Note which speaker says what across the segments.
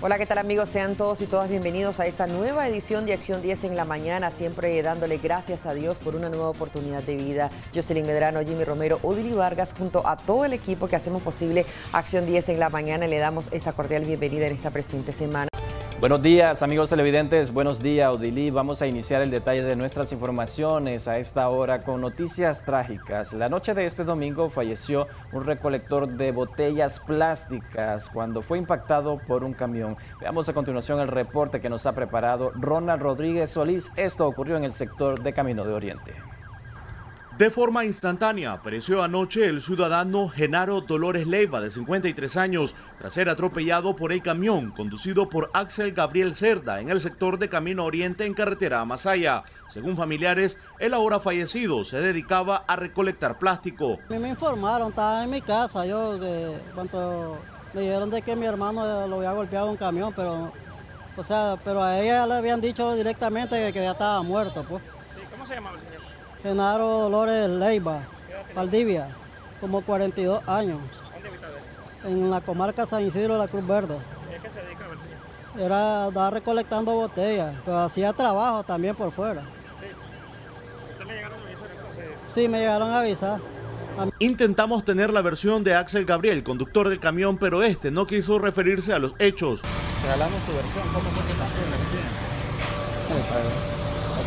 Speaker 1: Hola, ¿qué tal amigos? Sean todos y todas bienvenidos a esta nueva edición de Acción 10 en la mañana, siempre dándole gracias a Dios por una nueva oportunidad de vida. Jocelyn Medrano, Jimmy Romero, Odili Vargas, junto a todo el equipo que hacemos posible Acción 10 en la mañana, le damos esa cordial bienvenida en esta presente semana.
Speaker 2: Buenos días amigos televidentes, buenos días Odili. Vamos a iniciar el detalle de nuestras informaciones a esta hora con noticias trágicas. La noche de este domingo falleció un recolector de botellas plásticas cuando fue impactado por un camión. Veamos a continuación el reporte que nos ha preparado Ronald Rodríguez Solís. Esto ocurrió en el sector de Camino de Oriente.
Speaker 3: De forma instantánea, pereció anoche el ciudadano Genaro Dolores Leiva, de 53 años, tras ser atropellado por el camión conducido por Axel Gabriel Cerda en el sector de Camino Oriente en carretera a Masaya. Según familiares, el ahora fallecido se dedicaba a recolectar plástico.
Speaker 4: Me informaron, estaba en mi casa, cuando me dijeron de que mi hermano lo había golpeado un camión, pero a ella le habían dicho directamente que ya estaba muerto, pues.
Speaker 5: Sí, ¿cómo se llamaba el señor?
Speaker 4: Genaro Dolores Leiva, Valdivia, como 42 años.
Speaker 5: ¿Dónde habitaba él?
Speaker 4: En la comarca San Isidro de la Cruz Verde.
Speaker 5: ¿Y a qué se dedicaba el señor?
Speaker 4: Andaba recolectando botellas, pero hacía trabajo también por fuera.
Speaker 5: Sí. ¿Usted le llegaron a avisar entonces?
Speaker 4: Sí, me llegaron a avisar.
Speaker 3: Intentamos tener la versión de Axel Gabriel, conductor del camión, pero este no quiso referirse a los hechos.
Speaker 6: Regalamos tu versión, ¿cómo fue que pasó el accidente?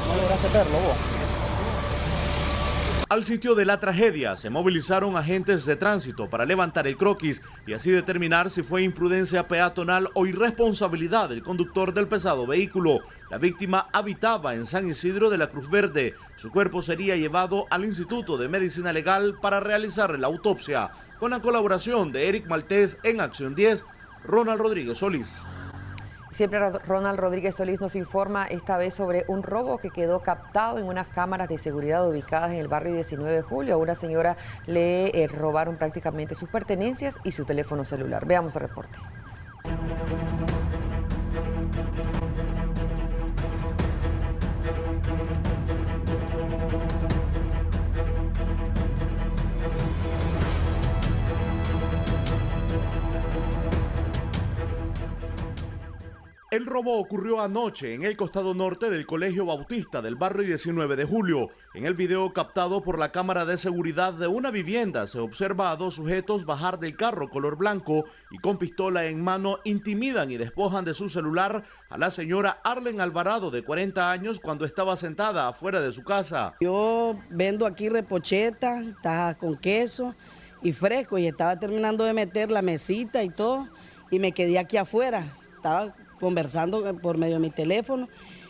Speaker 6: ¿No lograste verlo vos?
Speaker 3: Al sitio de la tragedia se movilizaron agentes de tránsito para levantar el croquis y así determinar si fue imprudencia peatonal o irresponsabilidad del conductor del pesado vehículo. La víctima habitaba en San Isidro de la Cruz Verde. Su cuerpo sería llevado al Instituto de Medicina Legal para realizar la autopsia. Con la colaboración de Eric Maltés en Acción 10, Ronald Rodríguez Solís.
Speaker 1: Siempre Ronald Rodríguez Solís nos informa esta vez sobre un robo que quedó captado en unas cámaras de seguridad ubicadas en el barrio 19 de julio. A una señora le robaron prácticamente sus pertenencias y su teléfono celular. Veamos el reporte.
Speaker 3: El robo ocurrió anoche en el costado norte del Colegio Bautista del barrio 19 de julio. En el video captado por la cámara de seguridad de una vivienda se observa a dos sujetos bajar del carro color blanco y con pistola en mano intimidan y despojan de su celular a la señora Arlen Alvarado, de 40 años, cuando estaba sentada afuera de su casa.
Speaker 7: Yo vendo aquí repocheta, tajas con queso y fresco, y estaba terminando de meter la mesita y todo y me quedé aquí afuera. Estaba conversando por medio de mi teléfono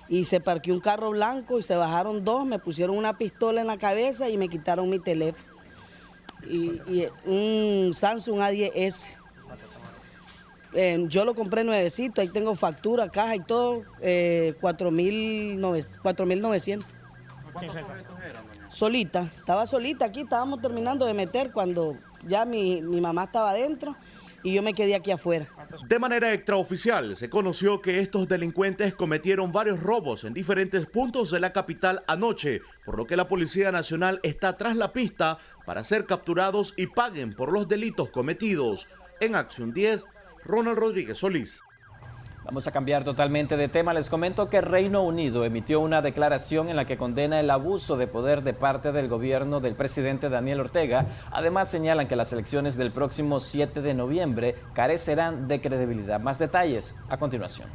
Speaker 7: y se parqueó un carro blanco y se bajaron dos, me pusieron una pistola en la cabeza y me quitaron mi teléfono y un Samsung A10S. Yo lo compré nuevecito, ahí tengo factura, caja y todo, 4.900.
Speaker 6: ¿Cuántos sujetos eran, doña?
Speaker 7: Solita, estaba solita aquí, estábamos terminando de meter cuando ya mi mamá estaba adentro y yo me quedé aquí afuera.
Speaker 3: De manera extraoficial, se conoció que estos delincuentes cometieron varios robos en diferentes puntos de la capital anoche, por lo que la Policía Nacional está tras la pista para ser capturados y paguen por los delitos cometidos. En Acción 10, Ronald Rodríguez Solís.
Speaker 2: Vamos a cambiar totalmente de tema. Les comento que Reino Unido emitió una declaración en la que condena el abuso de poder de parte del gobierno del presidente Daniel Ortega. Además, señalan que las elecciones del próximo 7 de noviembre carecerán de credibilidad. Más detalles a continuación.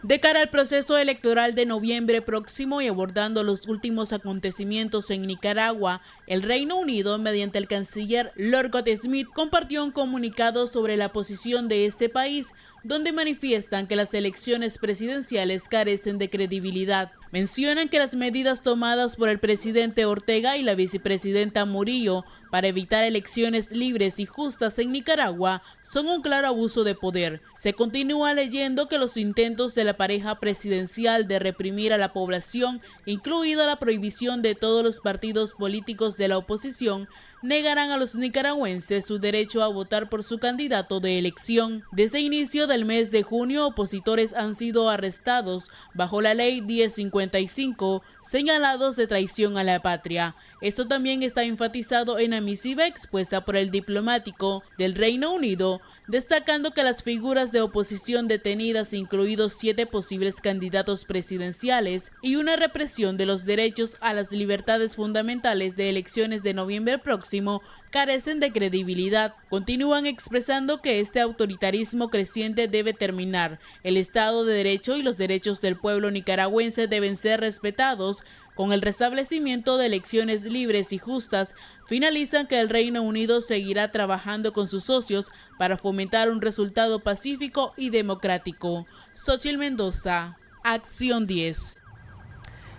Speaker 8: De cara al proceso electoral de noviembre próximo y abordando los últimos acontecimientos en Nicaragua, el Reino Unido, mediante el canciller Lord Gottesmith, compartió un comunicado sobre la posición de este país, donde manifiestan que las elecciones presidenciales carecen de credibilidad. Mencionan que las medidas tomadas por el presidente Ortega y la vicepresidenta Murillo para evitar elecciones libres y justas en Nicaragua son un claro abuso de poder. Se continúa leyendo que los intentos de la pareja presidencial de reprimir a la población, incluida la prohibición de todos los partidos políticos de la oposición, negarán a los nicaragüenses su derecho a votar por su candidato de elección. Desde inicio del mes de junio, opositores han sido arrestados bajo la ley 1053 55 señalados de traición a la patria. Esto también está enfatizado en la misiva expuesta por el diplomático del Reino Unido, destacando que las figuras de oposición detenidas, incluidos 7 posibles candidatos presidenciales y una represión de los derechos a las libertades fundamentales de elecciones de noviembre próximo, carecen de credibilidad. Continúan expresando que este autoritarismo creciente debe terminar. El Estado de Derecho y los derechos del pueblo nicaragüense deben ser respetados. Con el restablecimiento de elecciones libres y justas, finalizan que el Reino Unido seguirá trabajando con sus socios para fomentar un resultado pacífico y democrático. Xochitl Mendoza, Acción 10.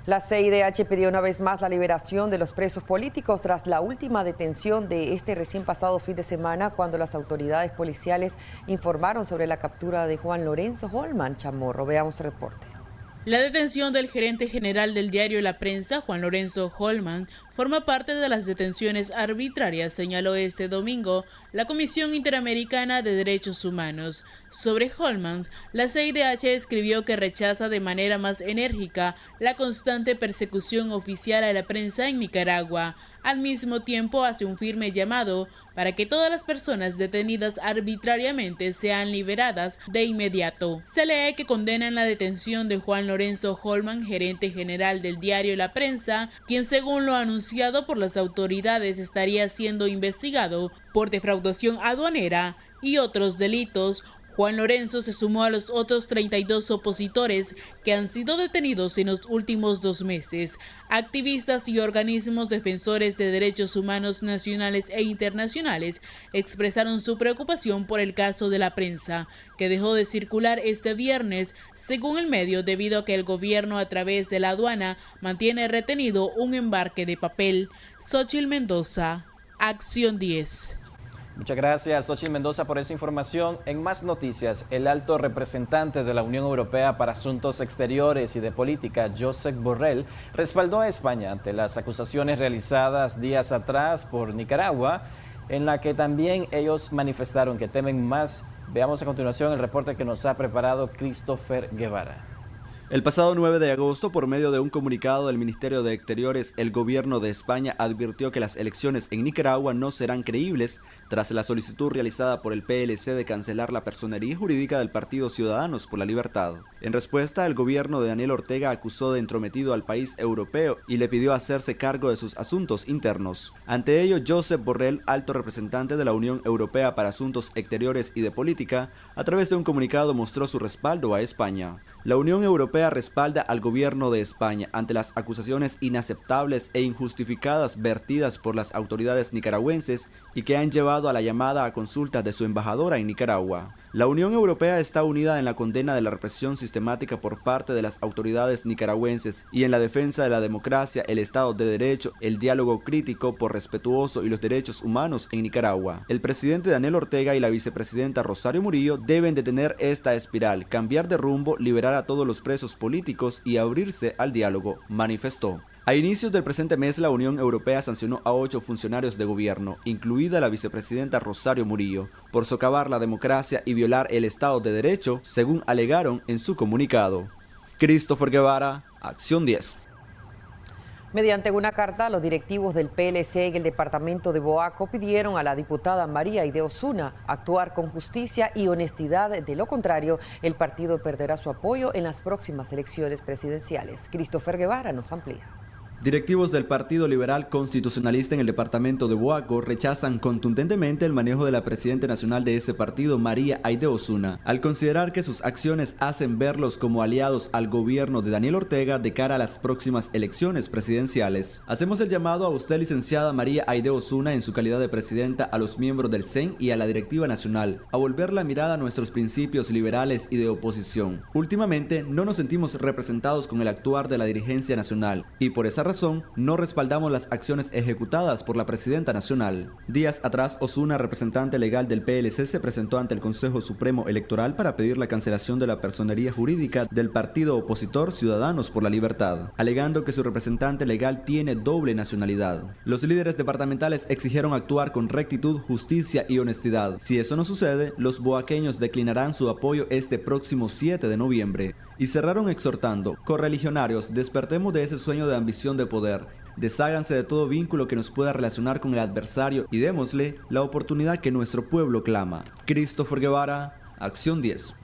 Speaker 1: La CIDH pidió una vez más la liberación de los presos políticos tras la última detención de este recién pasado fin de semana, cuando las autoridades policiales informaron sobre la captura de Juan Lorenzo Holman Chamorro. Veamos el reporte.
Speaker 8: La detención del gerente general del diario La Prensa, Juan Lorenzo Holman, forma parte de las detenciones arbitrarias, señaló este domingo la Comisión Interamericana de Derechos Humanos. Sobre Holman, la CIDH escribió que rechaza de manera más enérgica la constante persecución oficial a la prensa en Nicaragua. Al mismo tiempo, hace un firme llamado para que todas las personas detenidas arbitrariamente sean liberadas de inmediato. Se lee que condenan la detención de Juan Lorenzo Holman, gerente general del diario La Prensa, quien, según lo anunciado por las autoridades, estaría siendo investigado por defraudación aduanera y otros delitos. Juan Lorenzo se sumó a los otros 32 opositores que han sido detenidos en los últimos 2 meses. Activistas y organismos defensores de derechos humanos nacionales e internacionales expresaron su preocupación por el caso de La Prensa, que dejó de circular este viernes, según el medio, debido a que el gobierno, a través de la aduana, mantiene retenido un embarque de papel. Xochitl Mendoza, Acción 10.
Speaker 2: Muchas gracias, Xochitl Mendoza, por esa información. En más noticias, el alto representante de la Unión Europea para Asuntos Exteriores y de Política, Josep Borrell, respaldó a España ante las acusaciones realizadas días atrás por Nicaragua, en la que también ellos manifestaron que temen más. Veamos a continuación el reporte que nos ha preparado Christopher Guevara.
Speaker 9: El pasado 9 de agosto, por medio de un comunicado del Ministerio de Exteriores, el gobierno de España advirtió que las elecciones en Nicaragua no serán creíbles tras la solicitud realizada por el PLC de cancelar la personería jurídica del Partido Ciudadanos por la Libertad. En respuesta, el gobierno de Daniel Ortega acusó de entrometido al país europeo y le pidió hacerse cargo de sus asuntos internos. Ante ello, Josep Borrell, alto representante de la Unión Europea para Asuntos Exteriores y de Política, a través de un comunicado mostró su respaldo a España. La Unión Europea respalda al gobierno de España ante las acusaciones inaceptables e injustificadas vertidas por las autoridades nicaragüenses y que han llevado a la llamada a consulta de su embajadora en Nicaragua. La Unión Europea está unida en la condena de la represión sistemática por parte de las autoridades nicaragüenses y en la defensa de la democracia, el Estado de Derecho, el diálogo crítico por respetuoso y los derechos humanos en Nicaragua. El presidente Daniel Ortega y la vicepresidenta Rosario Murillo deben detener esta espiral, cambiar de rumbo, liberar a todos los presos políticos y abrirse al diálogo, manifestó. A inicios del presente mes, la Unión Europea sancionó a 8 funcionarios de gobierno, incluida la vicepresidenta Rosario Murillo, por socavar la democracia y violar el Estado de Derecho, según alegaron en su comunicado. Christopher Guevara, Acción 10.
Speaker 1: Mediante una carta, los directivos del PLC en el departamento de Boaco pidieron a la diputada María Aide Osuna actuar con justicia y honestidad. De lo contrario, el partido perderá su apoyo en las próximas elecciones presidenciales. Christopher Guevara nos amplía.
Speaker 9: Directivos del Partido Liberal Constitucionalista en el departamento de Boaco rechazan contundentemente el manejo de la presidenta nacional de ese partido, María Aide Osuna, al considerar que sus acciones hacen verlos como aliados al gobierno de Daniel Ortega de cara a las próximas elecciones presidenciales. Hacemos el llamado a usted, licenciada María Aide Osuna, en su calidad de presidenta, a los miembros del CEN y a la directiva nacional, a volver la mirada a nuestros principios liberales y de oposición. Últimamente no nos sentimos representados con el actuar de la dirigencia nacional y por esa razón no respaldamos las acciones ejecutadas por la presidenta nacional. Días atrás, Osuna, representante legal del PLC, se presentó ante el Consejo Supremo Electoral para pedir la cancelación de la personería jurídica del partido opositor Ciudadanos por la Libertad, alegando que su representante legal tiene doble nacionalidad. Los líderes departamentales exigieron actuar con rectitud, justicia y honestidad. Si eso no sucede, los boaqueños declinarán su apoyo este próximo 7 de noviembre. Y cerraron exhortando: correligionarios, despertemos de ese sueño de ambición de poder, desháganse de todo vínculo que nos pueda relacionar con el adversario y démosle la oportunidad que nuestro pueblo clama. Christopher Guevara, Acción 10.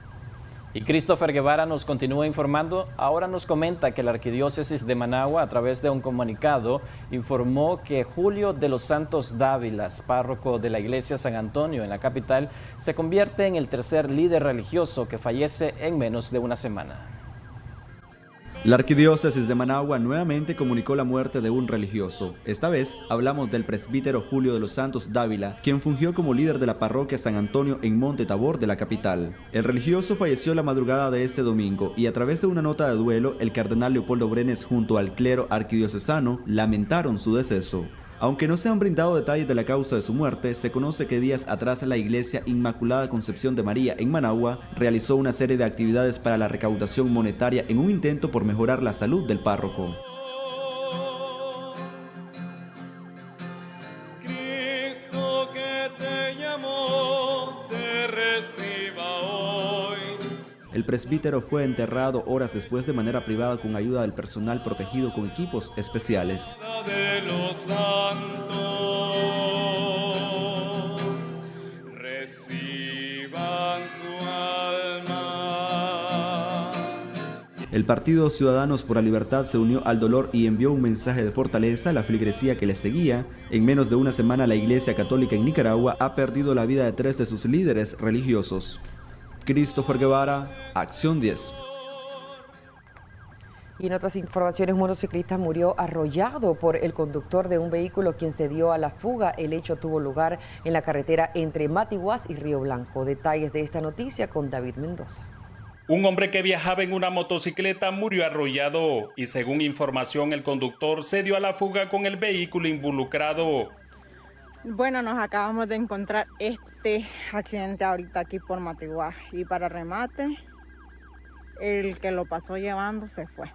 Speaker 2: Y Christopher Guevara nos continúa informando. Ahora nos comenta que la Arquidiócesis de Managua, a través de un comunicado, informó que Julio de los Santos Dávila, párroco de la Iglesia San Antonio en la capital, se convierte en el tercer líder religioso que fallece en menos de una semana.
Speaker 9: La Arquidiócesis de Managua nuevamente comunicó la muerte de un religioso. Esta vez hablamos del presbítero Julio de los Santos Dávila, quien fungió como líder de la parroquia San Antonio en Monte Tabor de la capital. El religioso falleció la madrugada de este domingo y a través de una nota de duelo, el cardenal Leopoldo Brenes junto al clero arquidiocesano lamentaron su deceso. Aunque no se han brindado detalles de la causa de su muerte, se conoce que días atrás la Iglesia Inmaculada Concepción de María en Managua realizó una serie de actividades para la recaudación monetaria en un intento por mejorar la salud del párroco.
Speaker 10: Cristo que te llamó, te reciba hoy.
Speaker 9: El presbítero fue enterrado horas después de manera privada con ayuda del personal protegido con equipos especiales.
Speaker 10: De los santos, reciban su alma.
Speaker 9: El Partido Ciudadanos por la Libertad se unió al dolor y envió un mensaje de fortaleza a la feligresía que le seguía. En menos de una semana, la Iglesia Católica en Nicaragua ha perdido la vida de 3 de sus líderes religiosos. Christopher Guevara, Acción 10.
Speaker 1: Y en otras informaciones, un motociclista murió arrollado por el conductor de un vehículo quien se dio a la fuga. El hecho tuvo lugar en la carretera entre Matiguás y Río Blanco. Detalles de esta noticia con David Mendoza.
Speaker 11: Un hombre que viajaba en una motocicleta murió arrollado y según información el conductor se dio a la fuga con el vehículo involucrado.
Speaker 12: Bueno, nos acabamos de encontrar este accidente ahorita aquí por Matiguás y para remate, el que lo pasó llevando se fue.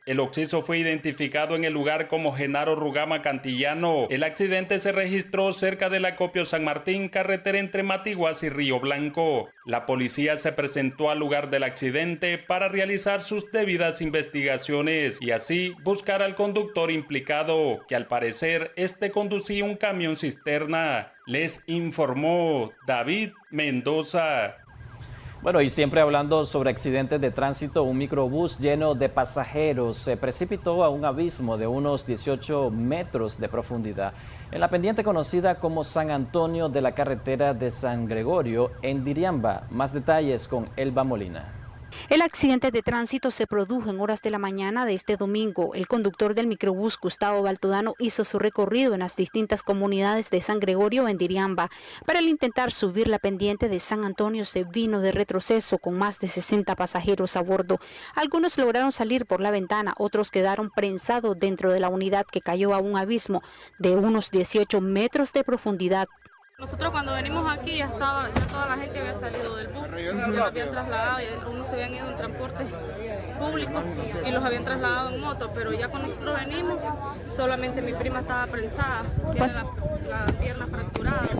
Speaker 11: El occiso fue identificado en el lugar como Genaro Rugama Cantillano. El accidente se registró cerca del acopio San Martín, carretera entre Matiguás y Río Blanco. La policía se presentó al lugar del accidente para realizar sus debidas investigaciones y así buscar al conductor implicado, que al parecer este conducía un camión cisterna. Les informó David Mendoza.
Speaker 2: Bueno, y siempre hablando sobre accidentes de tránsito, un microbús lleno de pasajeros se precipitó a un abismo de unos 18 metros de profundidad en la pendiente conocida como San Antonio de la carretera de San Gregorio en Diriamba. Más detalles con Elba Molina.
Speaker 13: El accidente de tránsito se produjo en horas de la mañana de este domingo. El conductor del microbús, Gustavo Baltodano, hizo su recorrido en las distintas comunidades de San Gregorio en Diriamba. Para al intentar subir la pendiente de San Antonio se vino de retroceso con más de 60 pasajeros a bordo. Algunos lograron salir por la ventana, otros quedaron prensados dentro de la unidad que cayó a un abismo de unos 18 metros de profundidad.
Speaker 14: Nosotros cuando venimos aquí ya toda la gente había salido del bus, ya los habían trasladado, ya unos se habían ido en transporte público y los habían trasladado en moto, pero ya cuando nosotros venimos, solamente mi prima estaba prensada, tiene la pierna fracturada.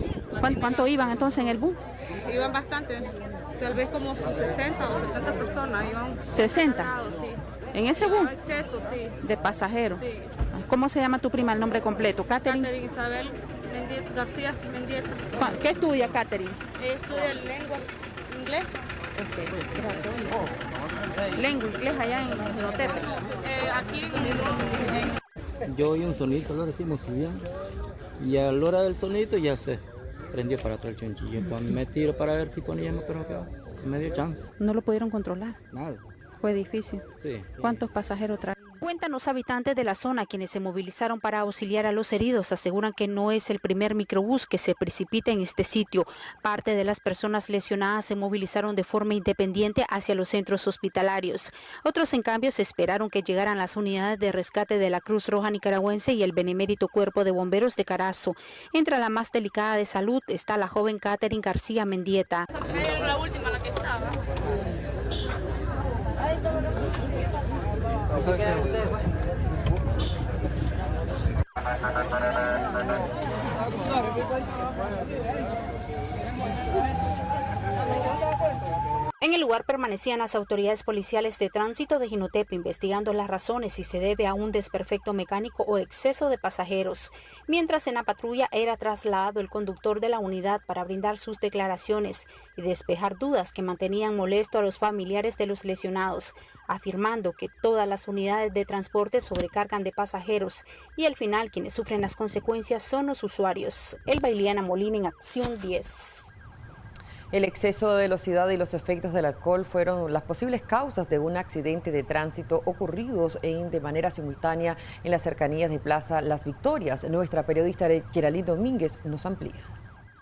Speaker 13: ¿Cuánto iban entonces en el bus?
Speaker 14: Iban bastante, tal vez como 60 o 70 personas. Iban
Speaker 13: 60.
Speaker 14: Sí.
Speaker 13: ¿En ese bus?
Speaker 14: Exceso, sí.
Speaker 13: De pasajeros.
Speaker 14: Sí.
Speaker 13: ¿Cómo se llama tu prima, el nombre completo?
Speaker 14: Catherine Isabel García Mendieta.
Speaker 13: ¿Qué estudia Catherine?
Speaker 14: Estudia lengua inglés.
Speaker 13: Lengua inglés allá en Otete.
Speaker 14: Aquí
Speaker 6: Yo oí un sonito, lo decimos bien, y a la hora del sonito ya se prendió para atrás el chonchillo. Cuando me tiro para ver si ponía, pero que me dio chance.
Speaker 13: ¿No lo pudieron controlar?
Speaker 6: Nada.
Speaker 13: Fue difícil.
Speaker 6: Sí.
Speaker 13: ¿Cuántos pasajeros traían?
Speaker 15: Cuentan los habitantes de la zona, quienes se movilizaron para auxiliar a los heridos, aseguran que no es el primer microbús que se precipita en este sitio. Parte de las personas lesionadas se movilizaron de forma independiente hacia los centros hospitalarios. Otros, en cambio, se esperaron que llegaran las unidades de rescate de la Cruz Roja Nicaragüense y el Benemérito Cuerpo de Bomberos de Carazo. Entre la más delicada de salud está la joven Catherine García Mendieta.
Speaker 14: La última, la que estaba.
Speaker 15: En el lugar permanecían las autoridades policiales de tránsito de Jinotepe investigando las razones si se debe a un desperfecto mecánico o exceso de pasajeros, mientras en la patrulla era trasladado el conductor de la unidad para brindar sus declaraciones y despejar dudas que mantenían molesto a los familiares de los lesionados, afirmando que todas las unidades de transporte sobrecargan de pasajeros y al final quienes sufren las consecuencias son los usuarios. Elba Iliana Molina en Acción 10.
Speaker 1: El exceso de velocidad y los efectos del alcohol fueron las posibles causas de un accidente de tránsito ocurridos de manera simultánea en las cercanías de Plaza Las Victorias. Nuestra periodista Geraldine Domínguez nos amplía.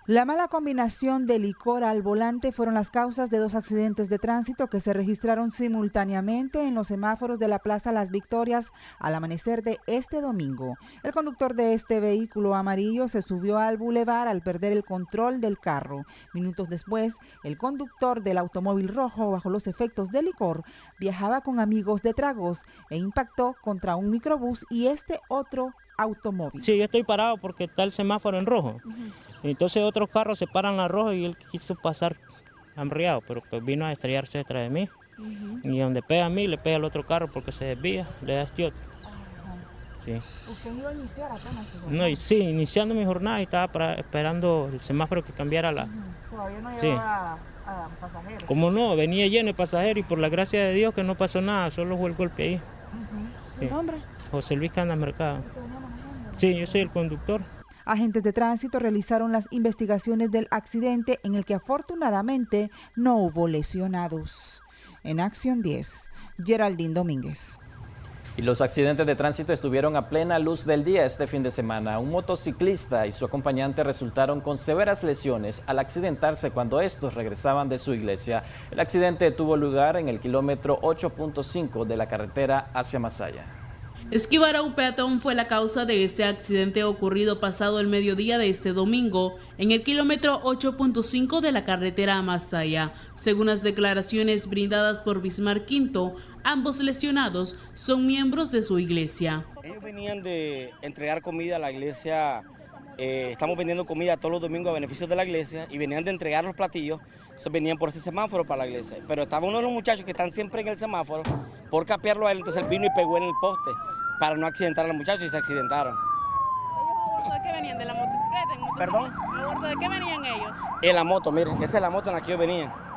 Speaker 16: La mala combinación de licor al volante fueron las causas de 2 accidentes de tránsito que se registraron simultáneamente en los semáforos de la Plaza Las Victorias al amanecer de este domingo. El conductor de este vehículo amarillo se subió al bulevar al perder el control del carro. Minutos después, el conductor del automóvil rojo, bajo los efectos del licor, viajaba con amigos de tragos e impactó contra un microbús y otro automóvil.
Speaker 17: Sí, yo estoy parado porque está el semáforo en rojo. Entonces otros carros se paran a rojo y él quiso pasar hambriado, pero pues vino a estrellarse detrás de mí. Y donde pega a mí, le pega al otro carro porque se desvía, le da este otro. Sí.
Speaker 16: ¿Usted iba a iniciar apenas su jornada?
Speaker 17: No, sí, iniciando mi jornada y estaba esperando el semáforo que cambiara la...
Speaker 16: ¿Todavía no llevaba a pasajeros?
Speaker 17: Como no, venía lleno de pasajeros y por la gracia de Dios que no pasó nada, solo fue el golpe ahí.
Speaker 16: ¿Su nombre?
Speaker 17: José Luis Canas Mercado. Sí, yo soy el conductor.
Speaker 16: Agentes de tránsito realizaron las investigaciones del accidente en el que afortunadamente no hubo lesionados. En Acción 10, Geraldine Domínguez.
Speaker 2: Y los accidentes de tránsito estuvieron a plena luz del día este fin de semana. Un motociclista y su acompañante resultaron con severas lesiones al accidentarse cuando estos regresaban de su iglesia. El accidente tuvo lugar en el kilómetro 8.5 de la carretera hacia Masaya.
Speaker 8: Esquivar a un peatón fue la causa de este accidente ocurrido pasado el mediodía de este domingo en el kilómetro 8.5 de la carretera a Masaya. Según las declaraciones brindadas por Bismarck Quinto, ambos lesionados son miembros de su iglesia.
Speaker 18: Ellos venían de entregar comida a la iglesia, estamos vendiendo comida todos los domingos a beneficio de la iglesia y venían de entregar los platillos. Entonces venían por este semáforo para la iglesia, pero estaba uno de los muchachos que están siempre en el semáforo, por capearlo a él, entonces él vino y pegó en el poste para no accidentar a los muchachos y se accidentaron.
Speaker 19: ¿Ellos de qué venían? ¿De la motocicleta?
Speaker 18: ¿Perdón?
Speaker 19: ¿De qué venían ellos?
Speaker 18: En la moto, miren, esa es la moto en la que ellos venían.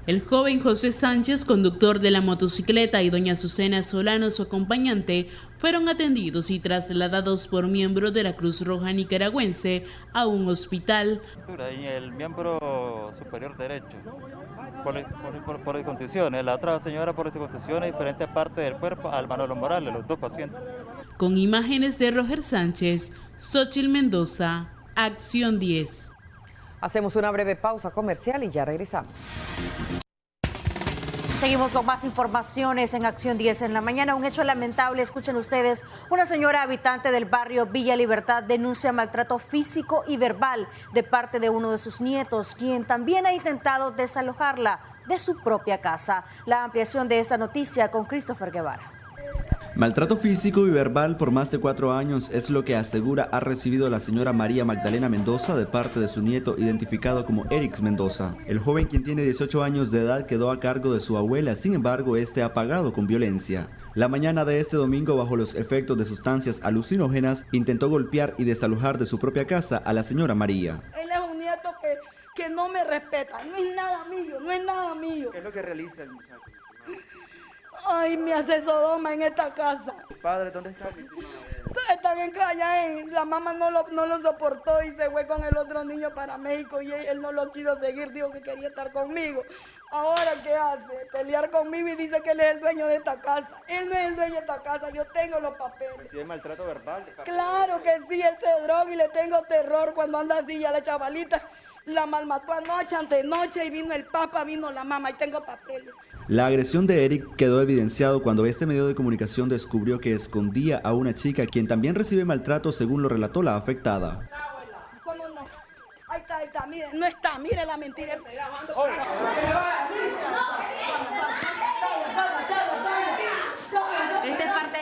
Speaker 8: El joven José Sánchez, conductor de la motocicleta, y doña Azucena Solano, su acompañante, fueron atendidos y trasladados por miembros de la Cruz Roja Nicaragüense a un hospital.
Speaker 20: En el miembro superior derecho, por contusiones, la otra señora por contusiones, diferentes partes del cuerpo, al Manolo Morales, los 2 pacientes.
Speaker 8: Con imágenes de Roger Sánchez, Xochitl Mendoza, Acción 10.
Speaker 1: Hacemos una breve pausa comercial y ya regresamos.
Speaker 15: Seguimos con más informaciones en Acción 10 en la mañana. Un hecho lamentable, escuchen ustedes, una señora habitante del barrio Villa Libertad denuncia maltrato físico y verbal de parte de uno de sus nietos, quien también ha intentado desalojarla de su propia casa. La ampliación de esta noticia con Christopher Guevara.
Speaker 9: Maltrato físico y verbal por más de 4 años es lo que asegura ha recibido la señora María Magdalena Mendoza de parte de su nieto identificado como Erix Mendoza. El joven, quien tiene 18 años de edad, quedó a cargo de su abuela, sin embargo este ha pagado con violencia. La mañana de este domingo, bajo los efectos de sustancias alucinógenas, intentó golpear y desalojar de su propia casa a la señora María.
Speaker 21: Él es un nieto que no me respeta, no es nada mío, no es nada mío.
Speaker 22: ¿Qué es lo que realiza el muchacho?
Speaker 21: Ay, me hace sodoma en esta casa.
Speaker 22: ¿Tus padres dónde están?
Speaker 21: Están en calle, la mamá no lo soportó y se fue con el otro niño para México y él no lo quiso seguir, dijo que quería estar conmigo. Ahora, ¿qué hace? Pelear conmigo y dice que él es el dueño de esta casa. Él no es el dueño de esta casa, yo tengo los papeles.
Speaker 22: ¿Recibe maltrato verbal?
Speaker 21: Claro que sí, él se droga y le tengo terror cuando anda así. Ya la chavalita la malmató anoche, antenoche, y vino el papa, vino la mamá y tengo papeles.
Speaker 9: La agresión de Eric quedó evidenciado cuando este medio de comunicación descubrió que escondía a una chica quien también recibe maltrato, según lo relató la afectada.
Speaker 21: ¿Cómo no? Ahí está, mire, no está, mire la mentira.
Speaker 19: ¿Esta es parte?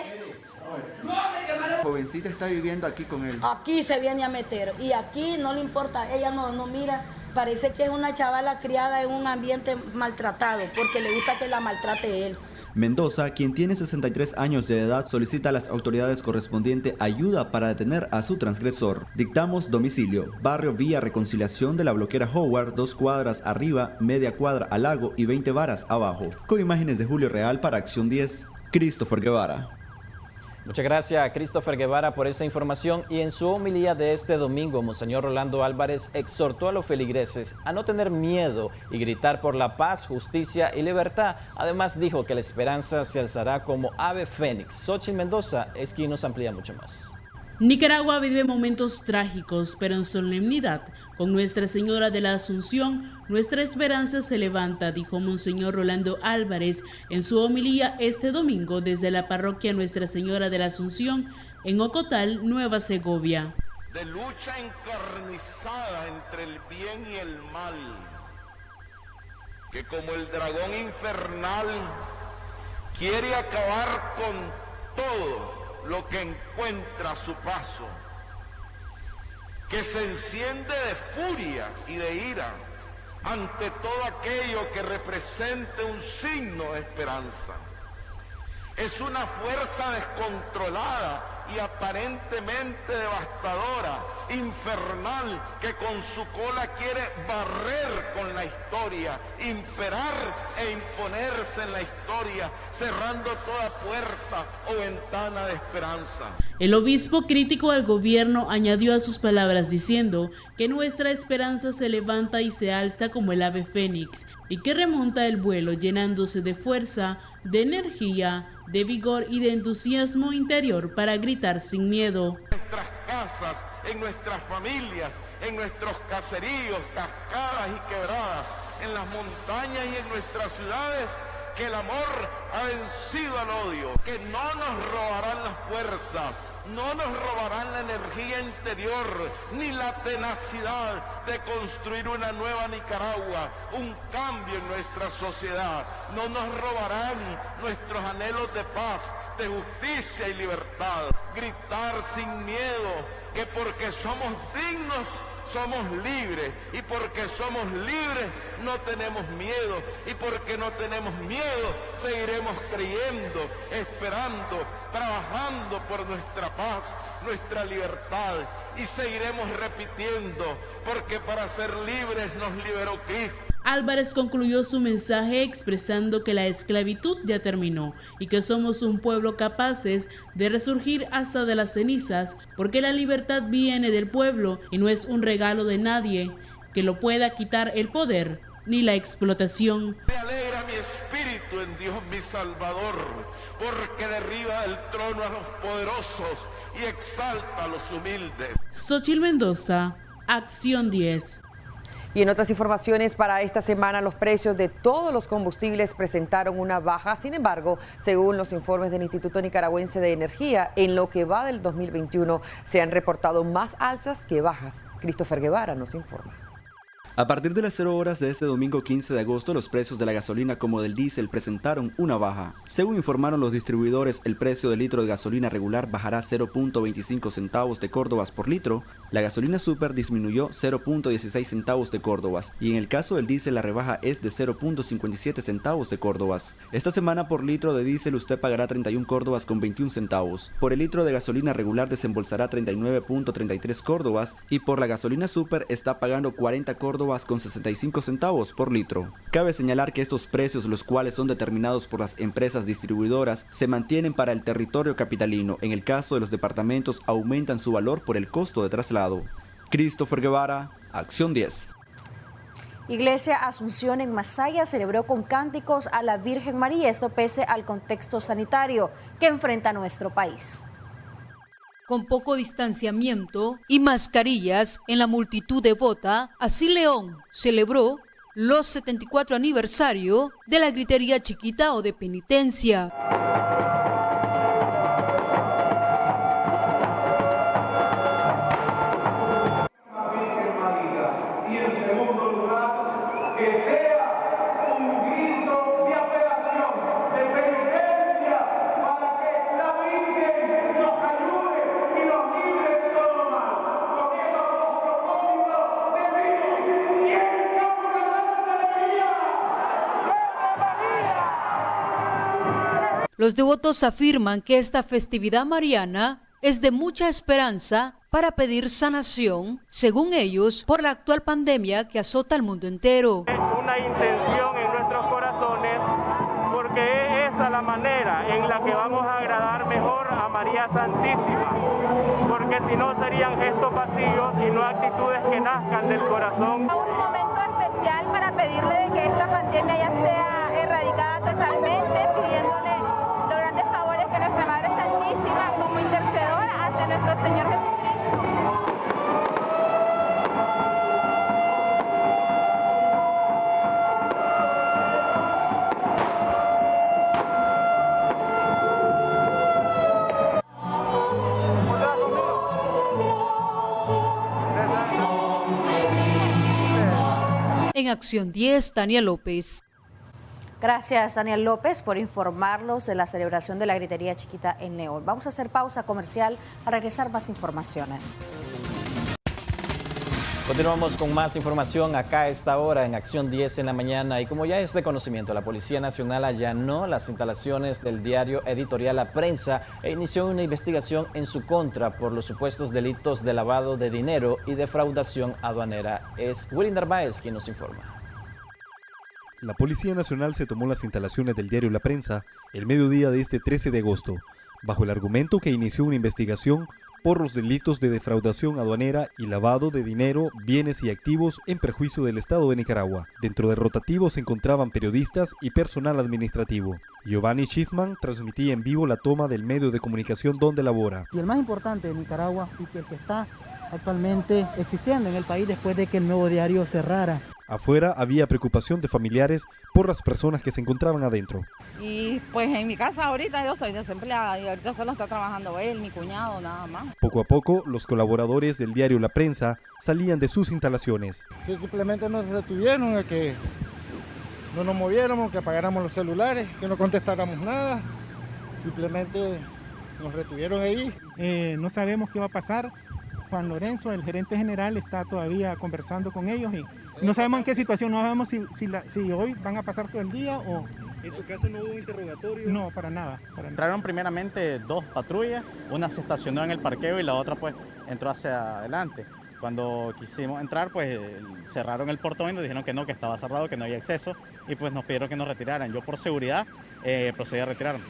Speaker 22: La jovencita está viviendo aquí con él.
Speaker 21: Aquí se viene a meter y aquí no le importa, ella no mira Parece que es una chavala criada en un ambiente maltratado, porque le gusta que la maltrate él.
Speaker 9: Mendoza, quien tiene 63 años de edad, solicita a las autoridades correspondientes ayuda para detener a su transgresor. Dictamos domicilio, barrio Vía Reconciliación de la bloquera Howard, 2 cuadras arriba, media cuadra al lago y 20 varas abajo. Con imágenes de Julio Real para Acción 10, Christopher Guevara.
Speaker 2: Muchas gracias a Christopher Guevara por esa información, y en su homilía de este domingo, Monseñor Rolando Álvarez exhortó a los feligreses a no tener miedo y gritar por la paz, justicia y libertad. Además dijo que la esperanza se alzará como ave fénix. Xochitl Mendoza es quien nos amplía mucho más.
Speaker 8: Nicaragua vive momentos trágicos, pero en solemnidad, con Nuestra Señora de la Asunción, nuestra esperanza se levanta, dijo Monseñor Rolando Álvarez en su homilía este domingo desde la parroquia Nuestra Señora de la Asunción en Ocotal, Nueva Segovia.
Speaker 4: De lucha encarnizada entre el bien y el mal, que como el dragón infernal quiere acabar con todo lo que encuentra a su paso, que se enciende de furia y de ira ante todo aquello que represente un signo de esperanza. Es una fuerza descontrolada y aparentemente devastadora, infernal, que con su cola quiere barrer con la historia, imperar e imponerse en la historia, cerrando toda puerta o ventana de esperanza.
Speaker 8: El obispo, crítico al gobierno, añadió a sus palabras diciendo que nuestra esperanza se levanta y se alza como el ave fénix y que remonta el vuelo llenándose de fuerza, de energía, de vigor y de entusiasmo interior para gritar sin miedo.
Speaker 4: En nuestras casas, en nuestras familias, en nuestros caseríos, cascadas y quebradas, en las montañas y en nuestras ciudades, que el amor ha vencido al odio, que no nos robarán las fuerzas, no nos robarán la energía interior, ni la tenacidad de construir una nueva Nicaragua, un cambio en nuestra sociedad. No nos robarán nuestros anhelos de paz, de justicia y libertad. Gritar sin miedo que porque somos dignos, somos libres, y porque somos libres no tenemos miedo, y porque no tenemos miedo seguiremos creyendo, esperando, trabajando por nuestra paz, nuestra libertad, y seguiremos repitiendo, porque para ser libres nos liberó Cristo.
Speaker 8: Álvarez concluyó su mensaje expresando que la esclavitud ya terminó y que somos un pueblo capaces de resurgir hasta de las cenizas, porque la libertad viene del pueblo y no es un regalo de nadie que lo pueda quitar el poder ni la explotación.
Speaker 4: Me alegra mi espíritu en Dios mi Salvador, porque derriba del trono a los poderosos y exalta a los humildes.
Speaker 8: Xochitl Mendoza, Acción 10.
Speaker 1: Y en otras informaciones para esta semana, los precios de todos los combustibles presentaron una baja. Sin embargo, según los informes del Instituto Nicaragüense de Energía, en lo que va del 2021 se han reportado más alzas que bajas. Christopher Guevara nos informa.
Speaker 9: A partir de las 0 horas de este domingo 15 de agosto, los precios de la gasolina como del diésel presentaron una baja. Según informaron los distribuidores, el precio del litro de gasolina regular bajará 0.25 centavos de córdobas por litro, la gasolina super disminuyó 0.16 centavos de córdobas y en el caso del diésel la rebaja es de 0.57 centavos de córdobas. Esta semana por litro de diésel usted pagará 31 córdobas con 21 centavos, por el litro de gasolina regular desembolsará 39.33 córdobas y por la gasolina super está pagando 40 córdobas con 65 centavos por litro. Cabe señalar que estos precios, los cuales son determinados por las empresas distribuidoras, se mantienen para el territorio capitalino. En el caso de los departamentos, aumentan su valor por el costo de traslado. Christopher Guevara, Acción 10.
Speaker 15: Iglesia Asunción en Masaya celebró con cánticos a la Virgen María, esto pese al contexto sanitario que enfrenta nuestro país.
Speaker 5: Con poco distanciamiento y mascarillas en la multitud devota, así León celebró los 74 aniversario de la gritería chiquita o de penitencia.
Speaker 23: Yeah.
Speaker 5: Los devotos afirman que esta festividad mariana es de mucha esperanza para pedir sanación, según ellos, por la actual pandemia que azota al mundo entero.
Speaker 3: Una intención en nuestros corazones, porque es esa la manera en la que vamos a agradar mejor a María Santísima, porque si no serían gestos vacíos y no actitudes que nazcan del corazón.
Speaker 7: Un momento especial para pedirle de que esta pandemia ya sea erradicada totalmente, pidiéndole los grandes favores que nuestra Madre Santísima, como intercedora hacia nuestro Señor Jesucristo.
Speaker 5: En Acción 10, Tania López.
Speaker 15: Gracias, Daniel López, por informarnos de la celebración de la gritería chiquita en León. Vamos a hacer pausa comercial para regresar más informaciones.
Speaker 2: Continuamos con más información acá a esta hora en Acción 10 en la mañana y como ya es de conocimiento, la Policía Nacional allanó las instalaciones del diario editorial La Prensa e inició una investigación en su contra por los supuestos delitos de lavado de dinero y defraudación aduanera. Es Willy Narváez quien nos informa.
Speaker 23: La Policía Nacional se tomó las instalaciones del diario La Prensa el mediodía de este 13 de agosto, bajo el argumento que inició una investigación por los delitos de defraudación aduanera y lavado de dinero, bienes y activos en perjuicio del Estado de Nicaragua. Dentro del rotativo se encontraban periodistas y personal administrativo. Giovanni Schiffman transmitía en vivo la toma del medio de comunicación donde labora.
Speaker 24: Y el más importante de Nicaragua y que el que está actualmente existiendo en el país después de que el Nuevo Diario cerrara.
Speaker 23: Afuera había preocupación de familiares por las personas que se encontraban adentro.
Speaker 25: Y pues en mi casa ahorita yo estoy desempleada y ahorita solo está trabajando él, mi cuñado, nada más.
Speaker 23: Poco a poco, los colaboradores del diario La Prensa salían de sus instalaciones.
Speaker 26: Sí, simplemente nos retuvieron a que no nos moviéramos, que apagáramos los celulares, que no contestáramos nada. Simplemente nos retuvieron ahí.
Speaker 24: No sabemos qué va a pasar. Juan Lorenzo, el gerente general, está todavía conversando con ellos y no sabemos en qué situación, no sabemos si hoy van a pasar todo el día o...
Speaker 23: ¿En tu caso no hubo interrogatorio?
Speaker 24: No, para nada.
Speaker 27: Entraron primeramente 2 patrullas, una se estacionó en el parqueo y la otra pues entró hacia adelante. Cuando quisimos entrar pues cerraron el portón y nos dijeron que no, que estaba cerrado, que no había acceso y pues nos pidieron que nos retiraran. Yo por seguridad procedí a retirarme.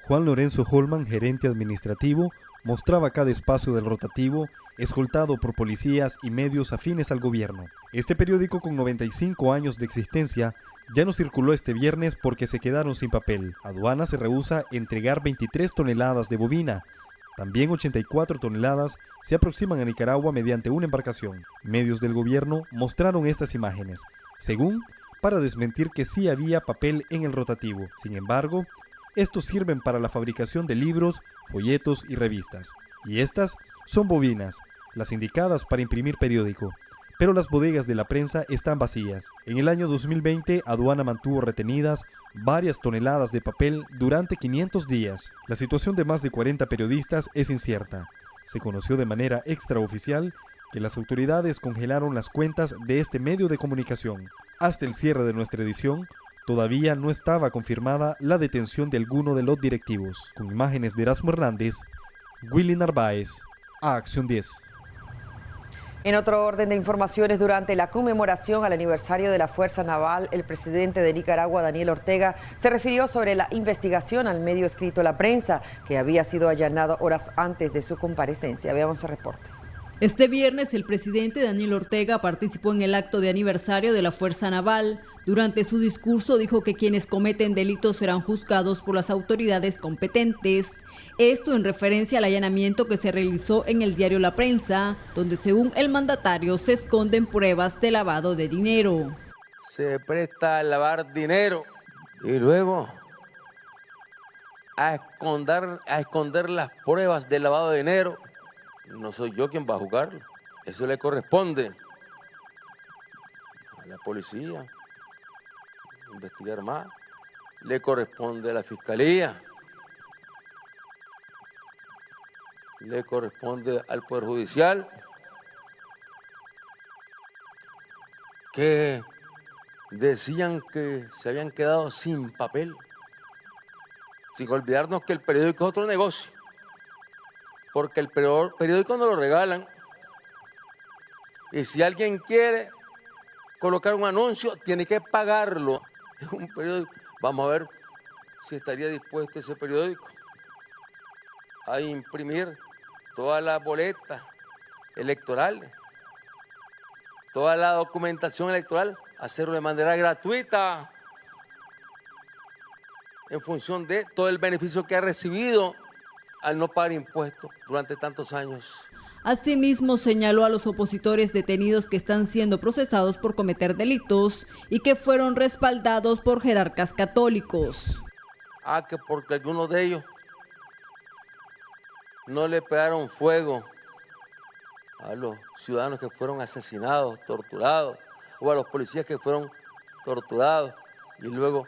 Speaker 23: Juan Lorenzo Holman, gerente administrativo, mostraba cada espacio del rotativo, escoltado por policías y medios afines al gobierno. Este periódico con 95 años de existencia ya no circuló este viernes porque se quedaron sin papel. Aduana se rehúsa a entregar 23 toneladas de bovina. También 84 toneladas se aproximan a Nicaragua mediante una embarcación. Medios del gobierno mostraron estas imágenes, según para desmentir que sí había papel en el rotativo. Sin embargo, estos sirven para la fabricación de libros, folletos y revistas. Y estas son bobinas, las indicadas para imprimir periódico. Pero las bodegas de La Prensa están vacías. En el año 2020, Aduana mantuvo retenidas varias toneladas de papel durante 500 días. La situación de más de 40 periodistas es incierta. Se conoció de manera extraoficial que las autoridades congelaron las cuentas de este medio de comunicación. Hasta el cierre de nuestra edición, todavía no estaba confirmada la detención de alguno de los directivos. Con imágenes de Erasmo Hernández, Willy Narváez, a Acción 10.
Speaker 1: En otro orden de informaciones, durante la conmemoración al aniversario de la Fuerza Naval, el presidente de Nicaragua, Daniel Ortega, se refirió sobre la investigación al medio escrito La Prensa, que había sido allanado horas antes de su comparecencia. Veamos el reporte.
Speaker 28: Este viernes, el presidente Daniel Ortega participó en el acto de aniversario de la Fuerza Naval. Durante su discurso dijo que quienes cometen delitos serán juzgados por las autoridades competentes. Esto en referencia al allanamiento que se realizó en el diario La Prensa, donde según el mandatario se esconden pruebas de lavado de dinero.
Speaker 29: Se presta a lavar dinero y luego a esconder las pruebas de lavado de dinero. No soy yo quien va a juzgarlo. Eso le corresponde a la policía investigar más. Le corresponde a la fiscalía. Le corresponde al Poder Judicial, que decían que se habían quedado sin papel. sin olvidarnos que el periódico es otro negocio, porque el periódico nos lo regalan, y si alguien quiere colocar un anuncio, tiene que pagarlo. Es un periódico. Vamos a ver si estaría dispuesto ese periódico a imprimir todas las boletas electorales, toda la documentación electoral, hacerlo de manera gratuita, en función de todo el beneficio que ha recibido al no pagar impuestos durante tantos años.
Speaker 28: Asimismo, señaló a los opositores detenidos que están siendo procesados por cometer delitos y que fueron respaldados por jerarcas católicos.
Speaker 29: Que porque algunos de ellos no le pegaron fuego a los ciudadanos que fueron asesinados, torturados, o a los policías que fueron torturados y luego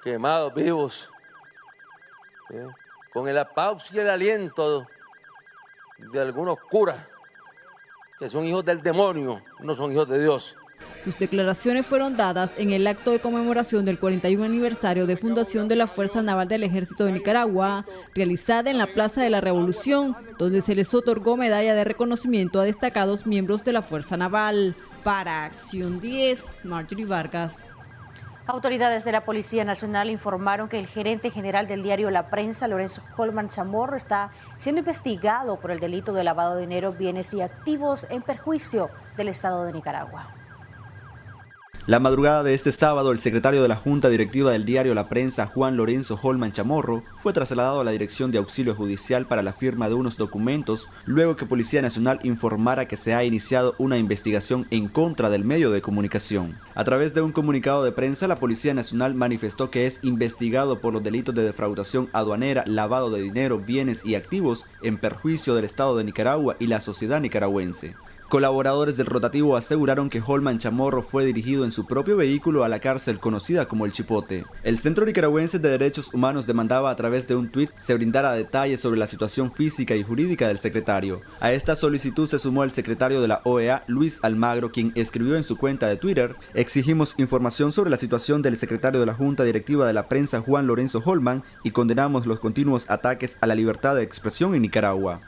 Speaker 29: quemados vivos, con el aplauso y el aliento de algunos curas que son hijos del demonio, no son hijos de Dios.
Speaker 28: Sus declaraciones fueron dadas en el acto de conmemoración del 41 aniversario de fundación de la Fuerza Naval del Ejército de Nicaragua, realizada en la Plaza de la Revolución, donde se les otorgó medalla de reconocimiento a destacados miembros de la Fuerza Naval. Para Acción 10, Marjorie Vargas.
Speaker 6: Autoridades de la Policía Nacional informaron que el gerente general del diario La Prensa, Lorenzo Holman Chamorro, está siendo investigado por el delito de lavado de dinero, bienes y activos en perjuicio del Estado de Nicaragua.
Speaker 9: La madrugada de este sábado, el secretario de la Junta Directiva del diario La Prensa, Juan Lorenzo Holman Chamorro, fue trasladado a la Dirección de Auxilio Judicial para la firma de unos documentos, luego que Policía Nacional informara que se ha iniciado una investigación en contra del medio de comunicación. A través de un comunicado de prensa, la Policía Nacional manifestó que es investigado por los delitos de defraudación aduanera, lavado de dinero, bienes y activos en perjuicio del Estado de Nicaragua y la sociedad nicaragüense. Colaboradores del rotativo aseguraron que Holman Chamorro fue dirigido en su propio vehículo a la cárcel conocida como El Chipote. El Centro Nicaragüense de Derechos Humanos demandaba a través de un tuit se brindara detalles sobre la situación física y jurídica del secretario. A esta solicitud se sumó el secretario de la OEA, Luis Almagro, quien escribió en su cuenta de Twitter: exigimos información sobre la situación del secretario de la Junta Directiva de la Prensa, Juan Lorenzo Holman, y condenamos los continuos ataques a la libertad de expresión en Nicaragua.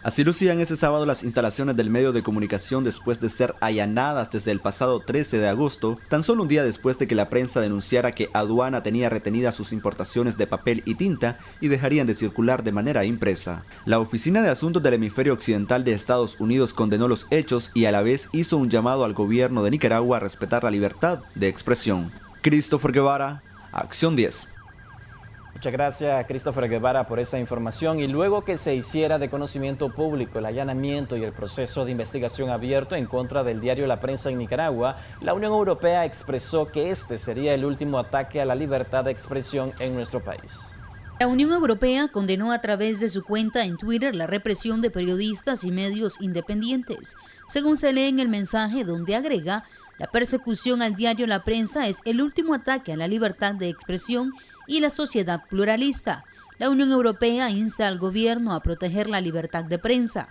Speaker 9: Así lucían ese sábado las instalaciones del medio de comunicación después de ser allanadas desde el pasado 13 de agosto, tan solo un día después de que la prensa denunciara que aduana tenía retenidas sus importaciones de papel y tinta y dejarían de circular de manera impresa. La Oficina de Asuntos del Hemisferio Occidental de Estados Unidos condenó los hechos y a la vez hizo un llamado al gobierno de Nicaragua a respetar la libertad de expresión. Christopher Guevara, Acción 10.
Speaker 2: Muchas gracias, Christopher Guevara, por esa información. Y luego que se hiciera de conocimiento público el allanamiento y el proceso de investigación abierto en contra del diario La Prensa en Nicaragua, la Unión Europea expresó que este sería el último ataque a la libertad de expresión en nuestro país.
Speaker 5: La Unión Europea condenó a través de su cuenta en Twitter la represión de periodistas y medios independientes. Según se lee en el mensaje, donde agrega: la persecución al diario La Prensa es el último ataque a la libertad de expresión y la sociedad pluralista. La Unión Europea insta al gobierno a proteger la libertad de prensa.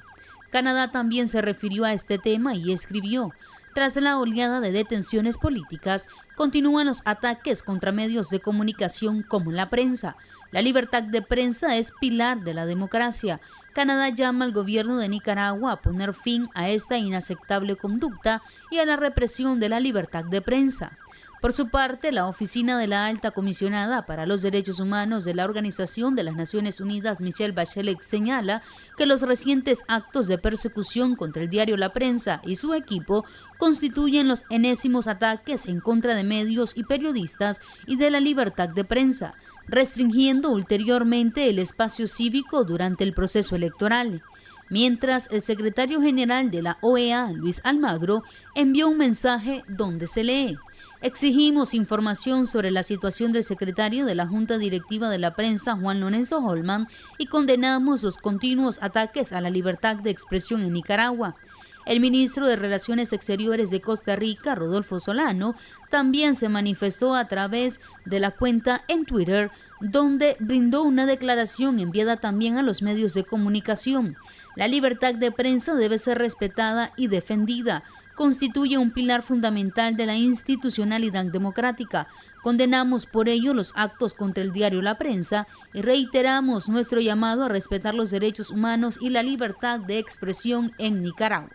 Speaker 5: Canadá también se refirió a este tema y escribió: tras la oleada de detenciones políticas, continúan los ataques contra medios de comunicación como la prensa. La libertad de prensa es pilar de la democracia. Canadá llama al gobierno de Nicaragua a poner fin a esta inaceptable conducta y a la represión de la libertad de prensa. Por su parte, la Oficina de la Alta Comisionada para los Derechos Humanos de la Organización de las Naciones Unidas, Michelle Bachelet, señala que los recientes actos de persecución contra el diario La Prensa y su equipo constituyen los enésimos ataques en contra de medios y periodistas y de la libertad de prensa, restringiendo ulteriormente el espacio cívico durante el proceso electoral. Mientras, el secretario general de la OEA, Luis Almagro, envió un mensaje donde se lee: exigimos información sobre la situación del secretario de la Junta Directiva de la Prensa, Juan Lorenzo Holman, y condenamos los continuos ataques a la libertad de expresión en Nicaragua. El ministro de Relaciones Exteriores de Costa Rica, Rodolfo Solano, también se manifestó a través de la cuenta en Twitter, donde brindó una declaración enviada también a los medios de comunicación. La libertad de prensa debe ser respetada y defendida.
Speaker 10: constituye un pilar fundamental de la institucionalidad democrática. Condenamos por ello los actos contra el diario La Prensa y reiteramos nuestro llamado a respetar los derechos humanos y la libertad de expresión en Nicaragua.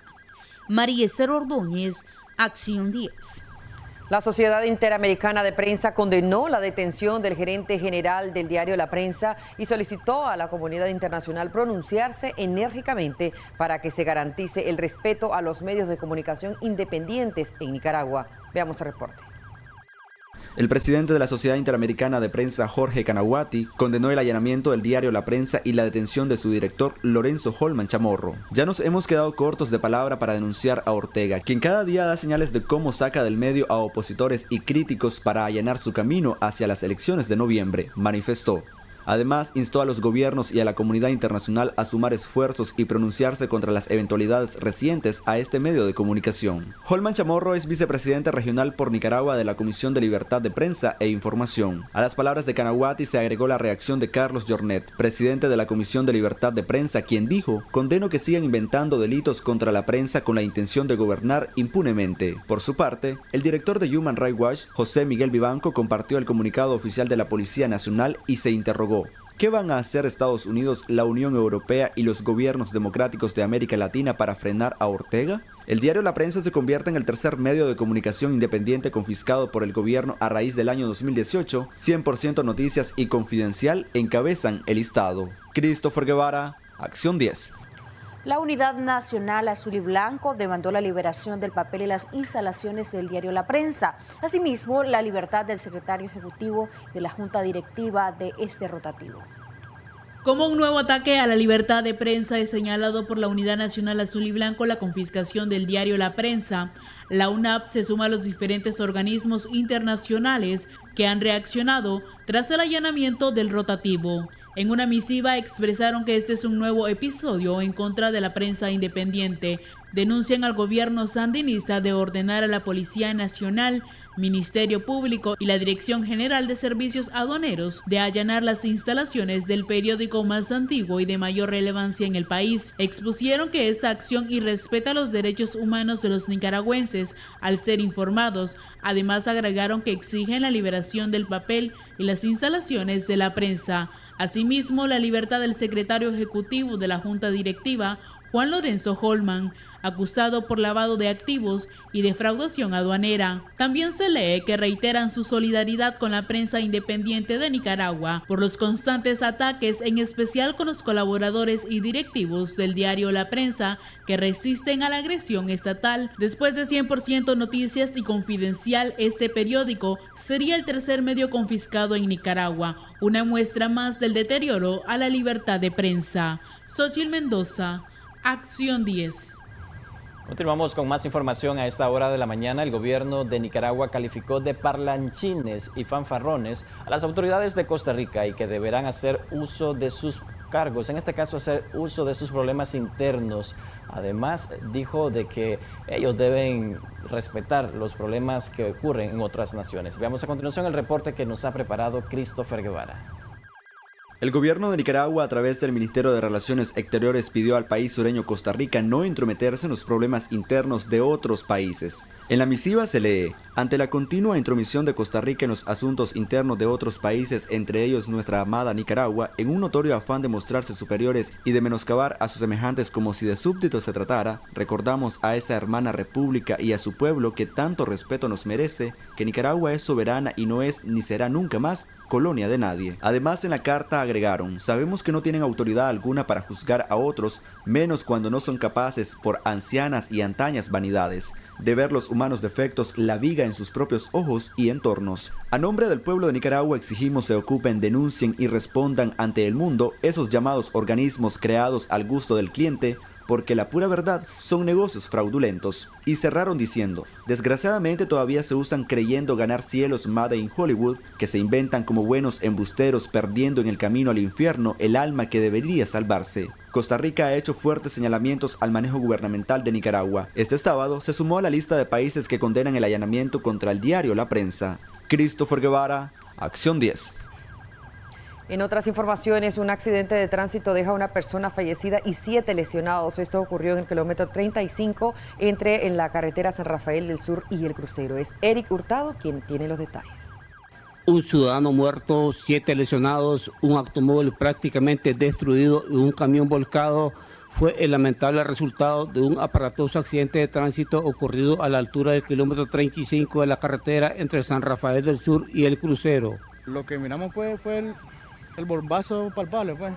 Speaker 10: María Esther Ordóñez, Acción 10.
Speaker 1: La Sociedad Interamericana de Prensa condenó la detención del gerente general del diario La Prensa y solicitó a la comunidad internacional pronunciarse enérgicamente para que se garantice el respeto a los medios de comunicación independientes en Nicaragua. Veamos el reporte.
Speaker 9: El presidente de la Sociedad Interamericana de Prensa, Jorge Canaguati, condenó el allanamiento del diario La Prensa y la detención de su director, Lorenzo Holman Chamorro. Ya nos hemos quedado cortos de palabra para denunciar a Ortega, quien cada día da señales de cómo saca del medio a opositores y críticos para allanar su camino hacia las elecciones de noviembre, manifestó. Además, instó a los gobiernos y a la comunidad internacional a sumar esfuerzos y pronunciarse contra las eventualidades recientes a este medio de comunicación. Holman Chamorro es vicepresidente regional por Nicaragua de la Comisión de Libertad de Prensa e Información. A las palabras de Canaguati se agregó la reacción de Carlos Jornet, presidente de la Comisión de Libertad de Prensa, quien dijo: condeno que sigan inventando delitos contra la prensa con la intención de gobernar impunemente. Por su parte, el director de Human Rights Watch, José Miguel Vivanco, compartió el comunicado oficial de la Policía Nacional y se interrogó: ¿qué van a hacer Estados Unidos, la Unión Europea y los gobiernos democráticos de América Latina para frenar a Ortega? El diario La Prensa se convierte en el tercer medio de comunicación independiente confiscado por el gobierno a raíz del año 2018. 100% noticias y confidencial encabezan el listado. Christopher Guevara, Acción 10.
Speaker 6: La Unidad Nacional Azul y Blanco demandó la liberación del papel y las instalaciones del diario La Prensa. Asimismo, la libertad del secretario ejecutivo de la Junta Directiva de este rotativo.
Speaker 8: Como un nuevo ataque a la libertad de prensa es señalado por la Unidad Nacional Azul y Blanco la confiscación del diario La Prensa. La UNAP se suma a los diferentes organismos internacionales que han reaccionado tras el allanamiento del rotativo. En una misiva expresaron que este es un nuevo episodio en contra de la prensa independiente. Denuncian al gobierno sandinista de ordenar a la Policía Nacional, Ministerio Público y la Dirección General de Servicios Aduaneros de allanar las instalaciones del periódico más antiguo y de mayor relevancia en el país. Expusieron que esta acción irrespeta los derechos humanos de los nicaragüenses al ser informados. Además, agregaron que exigen la liberación del papel y las instalaciones de La Prensa. Asimismo, la libertad del secretario ejecutivo de la Junta Directiva, Juan Lorenzo Holman, acusado por lavado de activos y defraudación aduanera. También se lee que reiteran su solidaridad con la prensa independiente de Nicaragua por los constantes ataques, en especial con los colaboradores y directivos del diario La Prensa, que resisten a la agresión estatal. Después de 100% Noticias y Confidencial, este periódico sería el tercer medio confiscado en Nicaragua, una muestra más del deterioro a la libertad de prensa. Xochitl Mendoza, Acción 10.
Speaker 2: Continuamos con más información a esta hora de la mañana. El gobierno de Nicaragua calificó de parlanchines y fanfarrones a las autoridades de Costa Rica y que deberán hacer uso de sus cargos, en este caso hacer uso de sus problemas internos. Además, dijo de que ellos deben respetar los problemas que ocurren en otras naciones. Veamos a continuación el reporte que nos ha preparado Christopher Guevara.
Speaker 9: El gobierno de Nicaragua, a través del Ministerio de Relaciones Exteriores, pidió al país sureño Costa Rica no entrometerse en los problemas internos de otros países. En la misiva se lee: ante la continua intromisión de Costa Rica en los asuntos internos de otros países, entre ellos nuestra amada Nicaragua, en un notorio afán de mostrarse superiores y de menoscabar a sus semejantes como si de súbditos se tratara, recordamos a esa hermana república y a su pueblo que tanto respeto nos merece, que Nicaragua es soberana y no es ni será nunca más colonia de nadie. Además, en la carta agregaron: sabemos que no tienen autoridad alguna para juzgar a otros, menos cuando no son capaces, por ancianas y antañas vanidades, de ver los humanos defectos, la viga en sus propios ojos y entornos. A nombre del pueblo de Nicaragua exigimos se ocupen, denuncien y respondan ante el mundo esos llamados organismos creados al gusto del cliente, porque la pura verdad son negocios fraudulentos. Y cerraron diciendo: desgraciadamente todavía se usan creyendo ganar cielos made in Hollywood, que se inventan como buenos embusteros, perdiendo en el camino al infierno el alma que debería salvarse. Costa Rica ha hecho fuertes señalamientos al manejo gubernamental de Nicaragua. Este sábado se sumó a la lista de países que condenan el allanamiento contra el diario La Prensa. Christopher Guevara, Acción 10.
Speaker 1: En otras informaciones, un accidente de tránsito deja a una persona fallecida y 7 lesionados. Esto ocurrió en el kilómetro 35 en la carretera San Rafael del Sur y El Crucero. Es Eric Hurtado quien tiene los detalles.
Speaker 11: Un ciudadano muerto, 7 lesionados, un automóvil prácticamente destruido y un camión volcado fue el lamentable resultado de un aparatoso accidente de tránsito ocurrido a la altura del kilómetro 35 de la carretera entre San Rafael del Sur y El Crucero.
Speaker 26: Lo que miramos fue el bombazo palpable, pues.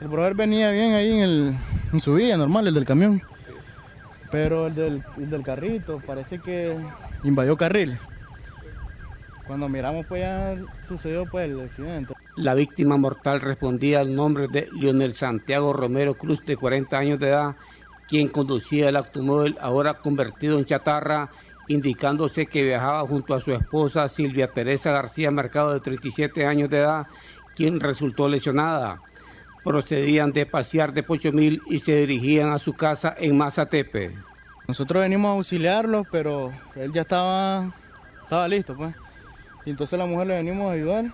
Speaker 26: El brother venía bien ahí en su vía normal, el del camión. Pero el del carrito parece que invadió carril. Cuando miramos, pues ya sucedió pues el accidente.
Speaker 11: La víctima mortal respondía al nombre de Leonel Santiago Romero Cruz, de 40 años de edad, quien conducía el automóvil ahora convertido en chatarra, indicándose que viajaba junto a su esposa Silvia Teresa García Mercado, de 37 años de edad, quien resultó lesionada. Procedían de pasear de Pochomil y se dirigían a su casa en Mazatepe.
Speaker 26: Nosotros venimos a auxiliarlo, pero él ya estaba listo, pues. Y entonces la mujer le venimos a ayudar.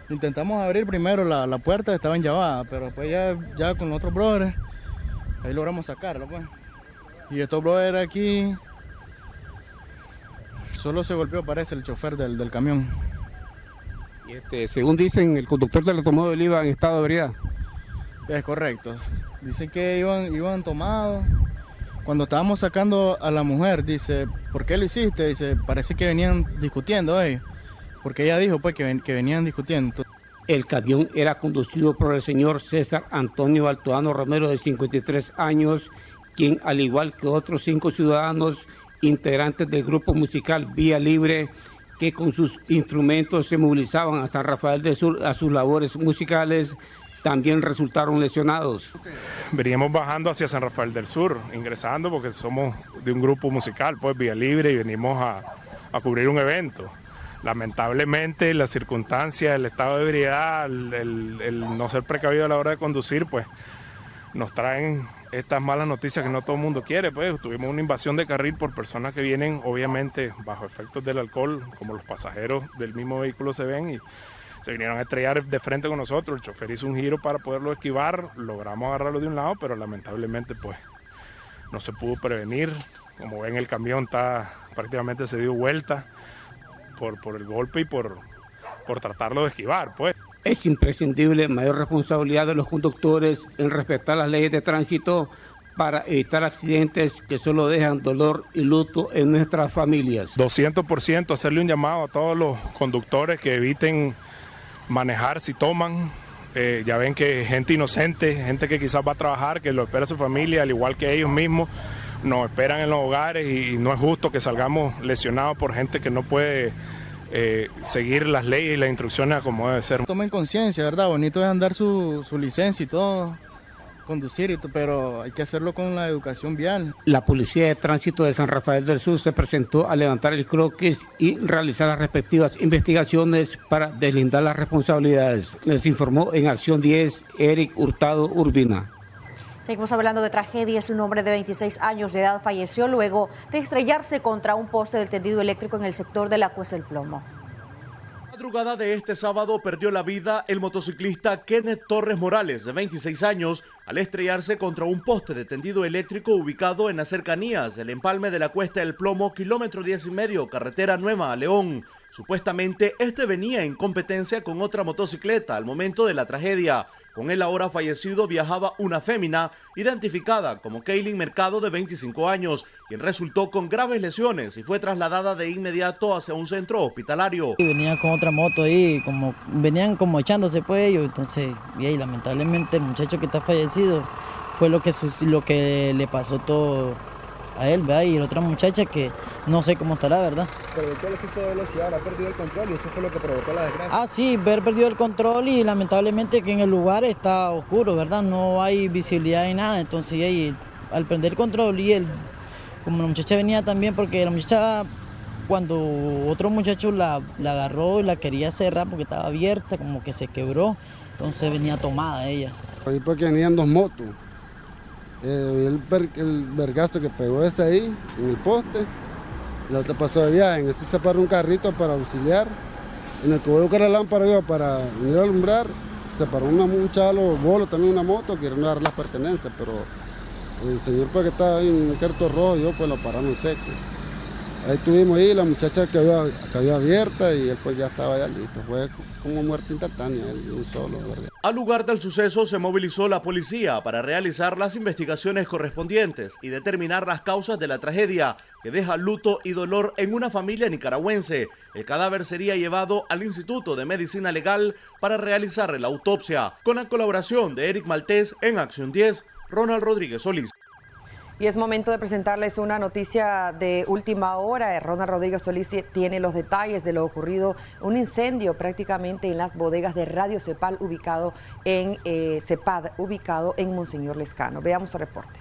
Speaker 26: Intentamos abrir primero la puerta, estaba enllavada, pero después ya con los otros brothers, ahí logramos sacarlo, pues. Y estos brothers aquí, solo se golpeó, parece, el chofer del camión.
Speaker 11: Y según dicen, el conductor del automóvil iba en estado de ebriedad.
Speaker 26: Es correcto. Dicen que iban tomados. Cuando estábamos sacando a la mujer, dice, ¿por qué lo hiciste? Dice, parece que venían discutiendo ellos. Porque ella dijo pues que venían discutiendo.
Speaker 11: El camión era conducido por el señor César Antonio Baltuano Romero, de 53 años, quien, al igual que otros 5 ciudadanos integrantes del grupo musical Vía Libre, que con sus instrumentos se movilizaban a San Rafael del Sur a sus labores musicales, también resultaron lesionados.
Speaker 12: Veníamos bajando hacia San Rafael del Sur, ingresando porque somos de un grupo musical, pues Vía Libre, y venimos a cubrir un evento. Lamentablemente las circunstancias, el estado de ebriedad, el no ser precavido a la hora de conducir, pues nos traen estas malas noticias que no todo el mundo quiere. Pues tuvimos una invasión de carril por personas que vienen obviamente bajo efectos del alcohol, como los pasajeros del mismo vehículo se ven, y se vinieron a estrellar de frente con nosotros. El chofer hizo un giro para poderlo esquivar, logramos agarrarlo de un lado, pero lamentablemente pues no se pudo prevenir. Como ven, el camión prácticamente se dio vuelta por el golpe y por tratarlo de esquivar, pues.
Speaker 11: Es imprescindible mayor responsabilidad de los conductores en respetar las leyes de tránsito para evitar accidentes que solo dejan dolor y luto en nuestras familias.
Speaker 12: 200% hacerle un llamado a todos los conductores que eviten manejar si toman. Ya ven que gente inocente, gente que quizás va a trabajar, que lo espera su familia, al igual que ellos mismos, nos esperan en los hogares, y no es justo que salgamos lesionados por gente que no puede seguir las leyes y las instrucciones como debe ser.
Speaker 26: Tomen conciencia, ¿verdad? Bonito es andar su licencia y todo, conducir, pero hay que hacerlo con la educación vial.
Speaker 11: La Policía de Tránsito de San Rafael del Sur se presentó a levantar el croquis y realizar las respectivas investigaciones para deslindar las responsabilidades. Les informó en Acción 10 Eric Hurtado Urbina.
Speaker 6: Seguimos hablando de tragedias. Un hombre de 26 años de edad falleció luego de estrellarse contra un poste del tendido eléctrico en el sector de la Cuesta del Plomo.
Speaker 13: La madrugada de este sábado perdió la vida el motociclista Kenneth Torres Morales, de 26 años, al estrellarse contra un poste de tendido eléctrico ubicado en las cercanías del empalme de la Cuesta del Plomo, kilómetro 10,5, carretera Nueva a León. Supuestamente este venía en competencia con otra motocicleta al momento de la tragedia. Con el ahora fallecido viajaba una fémina identificada como Kaylin Mercado, de 25 años, quien resultó con graves lesiones y fue trasladada de inmediato hacia un centro hospitalario.
Speaker 14: Venía con otra moto ahí, venían como echándose pues ellos, entonces, y ahí lamentablemente el muchacho que está fallecido fue lo que le pasó todo a él, ¿verdad? Y la otra muchacha que no sé cómo estará, ¿verdad?
Speaker 22: Pero el doctor exceso de velocidad, ha perdido el control y eso fue lo que provocó la desgracia.
Speaker 14: Ah, sí, haber perdido el control y lamentablemente que en el lugar está oscuro, ¿verdad? No hay visibilidad ni nada, entonces ahí, al prender el control y él, como la muchacha venía también, porque la muchacha, cuando otro muchacho la agarró y la quería cerrar porque estaba abierta, como que se quebró, entonces venía tomada ella.
Speaker 16: Ahí porque venían 2 motos. El vergazo que pegó ese ahí, en el poste, la otra pasó de viaje, en ese se paró un carrito para auxiliar En el que voy a buscar la lámpara yo para venir a alumbrar, se paró un chalo bolo, también una moto, queriendo dar las pertenencias, pero el señor pues que estaba ahí en un carto rojo, yo pues lo paramos en seco. Ahí estuvimos ahí, la muchacha que había abierta y él pues ya estaba ya listo, fue como muerte instantánea, un solo. ¿verdad?
Speaker 13: Al lugar del suceso se movilizó la policía para realizar las investigaciones correspondientes y determinar las causas de la tragedia que deja luto y dolor en una familia nicaragüense. El cadáver sería llevado al Instituto de Medicina Legal para realizar la autopsia, con la colaboración de Eric Maltés en Acción 10, Ronald Rodríguez Solís.
Speaker 1: Y es momento de presentarles una noticia de última hora. Ronald Rodríguez Solís tiene los detalles de lo ocurrido, un incendio prácticamente en las bodegas de Radio CEPAD ubicado en Monseñor Lescano. Veamos el reporte.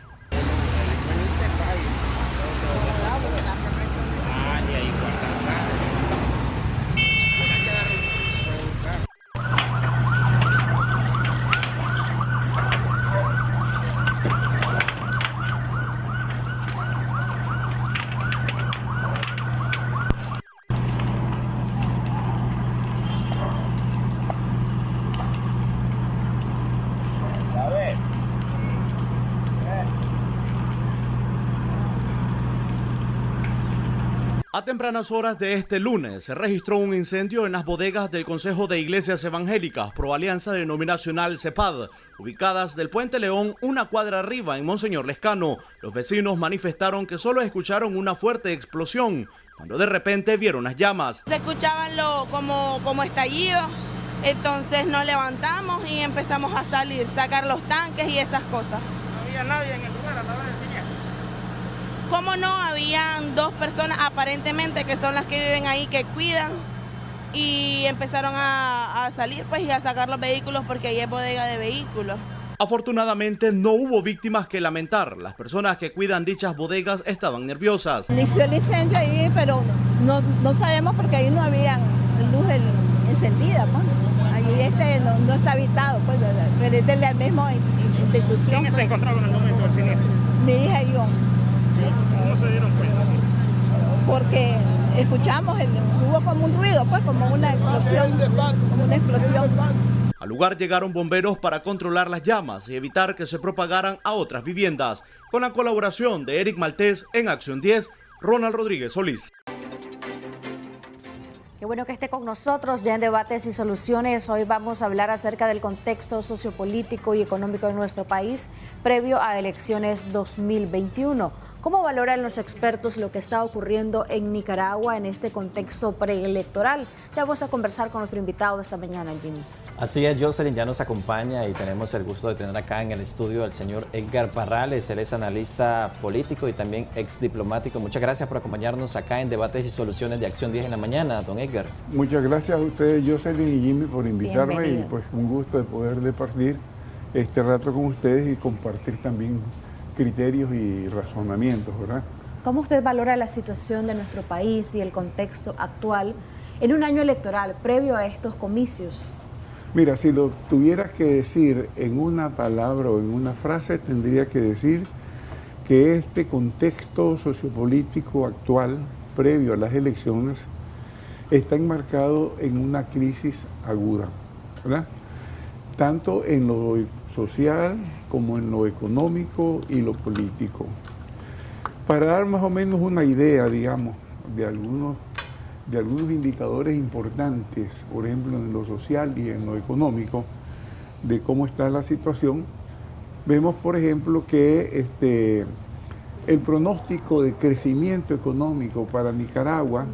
Speaker 13: A tempranas horas de este lunes se registró un incendio en las bodegas del Consejo de Iglesias Evangélicas Pro Alianza Denominacional CEPAD, ubicadas del Puente León una cuadra arriba en Monseñor Lescano. Los vecinos manifestaron que solo escucharon una fuerte explosión, cuando de repente vieron las llamas.
Speaker 3: Se escuchaban como estallidos, entonces nos levantamos y empezamos a salir, sacar los tanques y esas cosas.
Speaker 4: ¿No había nadie en el lugar a la hora del señal?
Speaker 3: ¿Cómo no? Habían dos personas aparentemente que son las que viven ahí, que cuidan, y empezaron a salir pues y a sacar los vehículos porque ahí es bodega de vehículos.
Speaker 13: Afortunadamente no hubo víctimas que lamentar. Las personas que cuidan dichas bodegas estaban nerviosas.
Speaker 7: Inició el incendio ahí, pero no sabemos porque ahí no había luz encendida. Pues. Allí no está habitado, pues, pero es de la misma institución.
Speaker 4: ¿Quién se encontraba en el momento del siniestro?
Speaker 7: Mi hija y yo.
Speaker 4: ¿Cómo se dieron cuenta?
Speaker 7: Porque escuchamos, hubo como un ruido, pues como una explosión.
Speaker 13: Al lugar llegaron bomberos para controlar las llamas y evitar que se propagaran a otras viviendas. Con la colaboración de Eric Maltés en Acción 10, Ronald Rodríguez Solís.
Speaker 6: Qué bueno que esté con nosotros ya en Debates y Soluciones. Hoy vamos a hablar acerca del contexto sociopolítico y económico de nuestro país previo a elecciones 2021. ¿Cómo valoran los expertos lo que está ocurriendo en Nicaragua en este contexto preelectoral? Ya vamos a conversar con nuestro invitado de esta mañana, Jimmy.
Speaker 2: Así es, Jocelyn ya nos acompaña y tenemos el gusto de tener acá en el estudio al señor Edgar Parrales. Él es analista político y también ex diplomático. Muchas gracias por acompañarnos acá en Debates y Soluciones de Acción 10 en la mañana, don Edgar.
Speaker 15: Muchas gracias a ustedes, Jocelyn y Jimmy, por invitarme. Bienvenido. Y pues un gusto de poder departir este rato con ustedes y compartir también criterios y razonamientos, ¿verdad?
Speaker 6: ¿Cómo usted valora la situación de nuestro país y el contexto actual en un año electoral previo a estos comicios?
Speaker 15: Mira, si lo tuvieras que decir en una palabra o en una frase, tendría que decir que este contexto sociopolítico actual, previo a las elecciones, está enmarcado en una crisis aguda, ¿verdad? Tanto en lo social como en lo económico y lo político. Para dar más o menos una idea, digamos, de algunos indicadores importantes, por ejemplo, en lo social y en lo económico, de cómo está la situación, vemos, por ejemplo, que el pronóstico de crecimiento económico para Nicaragua,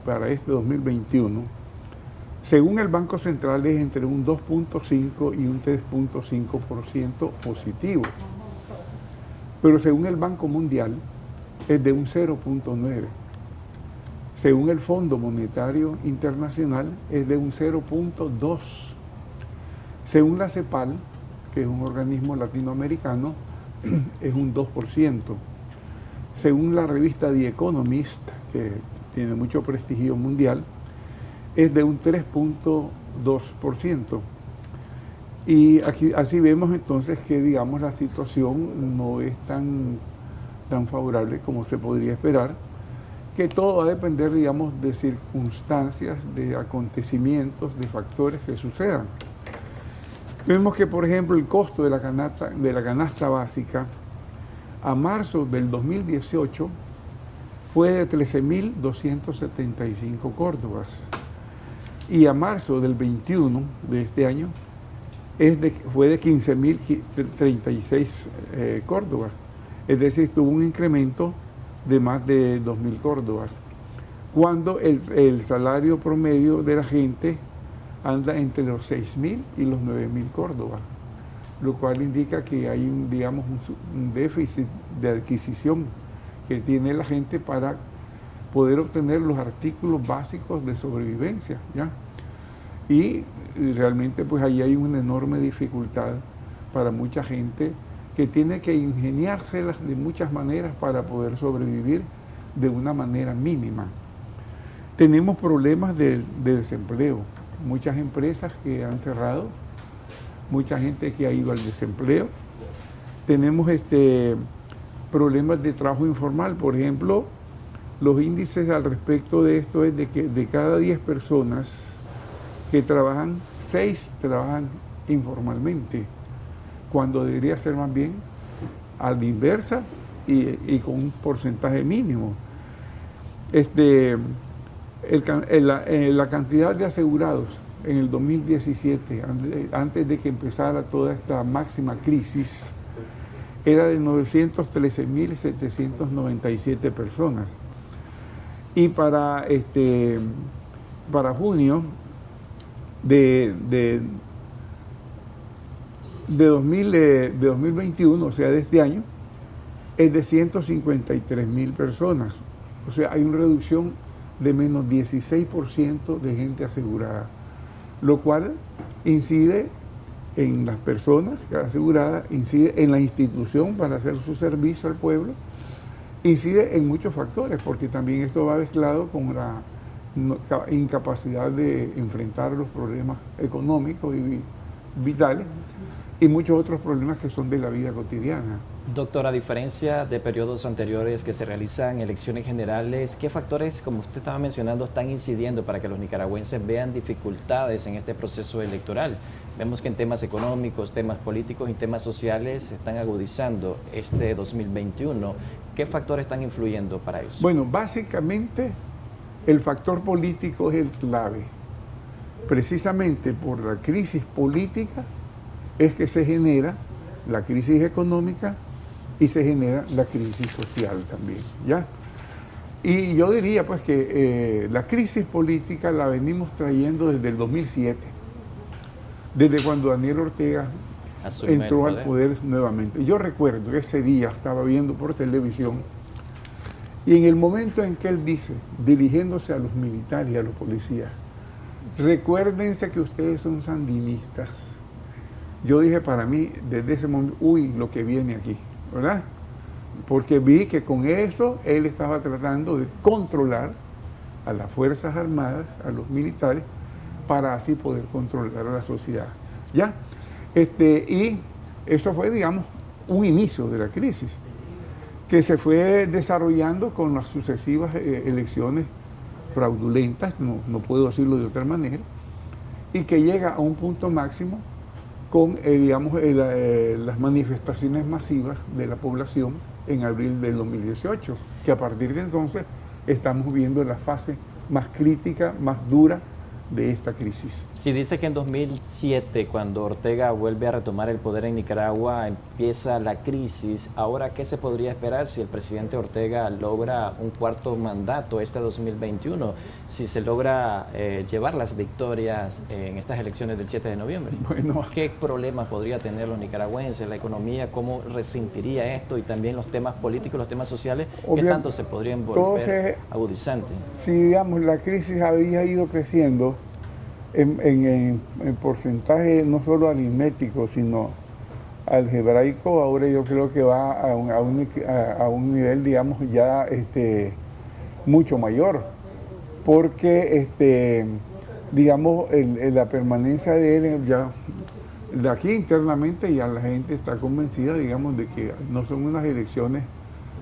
Speaker 15: para este 2021, según el Banco Central, es entre un 2.5 y un 3.5% positivo. Pero según el Banco Mundial, es de un 0.9%. Según el Fondo Monetario Internacional, es de un 0.2%. Según la CEPAL, que es un organismo latinoamericano, es un 2%. Según la revista The Economist, que tiene mucho prestigio mundial, es de un 3.2%. Y aquí, así vemos entonces que, digamos, la situación no es tan favorable como se podría esperar. que todo va a depender, digamos, de circunstancias, de acontecimientos, de factores que sucedan. Vemos que, por ejemplo, el costo de la canasta básica a marzo del 2018 fue de 13.275 córdobas y a marzo del 21 de este año fue de 15.036 córdobas. Es decir, tuvo un incremento de más de 2.000 córdobas, cuando el salario promedio de la gente anda entre los 6.000 y los 9.000 córdobas, lo cual indica que hay un déficit de adquisición que tiene la gente para poder obtener los artículos básicos de sobrevivencia, ¿ya? Y realmente pues ahí hay una enorme dificultad para mucha gente que tiene que ingeniárselas de muchas maneras para poder sobrevivir de una manera mínima. Tenemos problemas de desempleo, muchas empresas que han cerrado, mucha gente que ha ido al desempleo. Tenemos problemas de trabajo informal, por ejemplo, los índices al respecto de esto es de que de cada 10 personas que trabajan, 6 trabajan informalmente, cuando debería ser más bien a la inversa y con un porcentaje mínimo. La cantidad de asegurados en el 2017, antes de que empezara toda esta máxima crisis, era de 913.797 personas. Y para junio de 2021, o sea, de este año, es de 153.000 personas. O sea, hay una reducción de menos 16% de gente asegurada, lo cual incide en las personas aseguradas, incide en la institución para hacer su servicio al pueblo, incide en muchos factores, porque también esto va mezclado con la incapacidad de enfrentar los problemas económicos y vitales y muchos otros problemas que son de la vida cotidiana.
Speaker 2: Doctor, a diferencia de periodos anteriores que se realizan elecciones generales, ¿qué factores, como usted estaba mencionando, están incidiendo para que los nicaragüenses vean dificultades en este proceso electoral? Vemos que en temas económicos, temas políticos y temas sociales se están agudizando este 2021. ¿Qué factores están influyendo para eso?
Speaker 15: Bueno, básicamente el factor político es el clave. Precisamente por la crisis política es que se genera la crisis económica y se genera la crisis social también, ¿ya? Y yo diría pues que la crisis política la venimos trayendo desde el 2007, desde cuando Daniel Ortega entró al poder nuevamente. Yo recuerdo que ese día estaba viendo por televisión y en el momento en que él dice, dirigiéndose a los militares y a los policías, recuérdense que ustedes son sandinistas. Yo dije para mí, desde ese momento, uy, lo que viene aquí, ¿verdad? Porque vi que con eso él estaba tratando de controlar a las Fuerzas Armadas, a los militares, para así poder controlar a la sociedad, ¿ya? Y eso fue, digamos, un inicio de la crisis, que se fue desarrollando con las sucesivas elecciones fraudulentas, no puedo decirlo de otra manera, y que llega a un punto máximo con, las manifestaciones masivas de la población en abril del 2018, que a partir de entonces estamos viendo la fase más crítica, más dura de esta crisis.
Speaker 2: Si dice que en 2007, cuando Ortega vuelve a retomar el poder en Nicaragua, empieza la crisis, ahora, ¿qué se podría esperar si el presidente Ortega logra un cuarto mandato este 2021? Si se logra llevar las victorias en estas elecciones del 7 de noviembre.
Speaker 15: Bueno,
Speaker 2: ¿qué problemas podría tener los nicaragüenses, la economía, cómo resentiría esto y también los temas políticos, los temas sociales, qué tanto se podrían volver agudizantes?
Speaker 15: Si, digamos, la crisis había ido creciendo en porcentaje no solo aritmético, sino algebraico, ahora yo creo que va a un nivel, digamos, ya mucho mayor, porque, digamos, la permanencia de él ya, de aquí internamente ya la gente está convencida, digamos, de que no son unas elecciones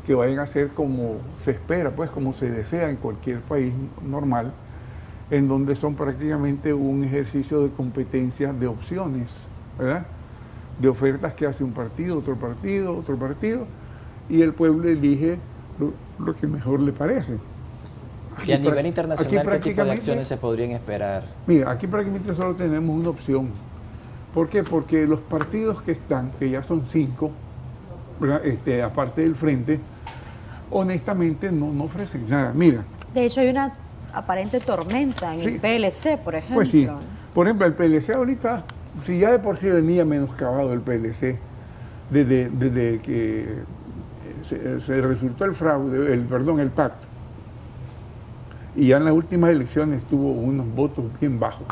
Speaker 15: que vayan a ser como se espera, pues como se desea en cualquier país normal, en donde son prácticamente un ejercicio de competencia de opciones, ¿verdad? De ofertas que hace un partido, otro partido, y el pueblo elige lo que mejor le parece.
Speaker 2: Y a nivel internacional, ¿qué tipo de acciones se podrían esperar?
Speaker 15: Mira, aquí prácticamente solo tenemos una opción. ¿Por qué? Porque los partidos que están, que ya son 5, aparte del Frente, honestamente no ofrecen nada. Mira.
Speaker 6: De hecho, hay una aparente tormenta en el PLC, por ejemplo.
Speaker 15: Pues sí. Por ejemplo, el PLC ahorita, si ya de por sí venía menoscabado el PLC, desde que se resultó el fraude, el pacto, y ya en las últimas elecciones tuvo unos votos bien bajos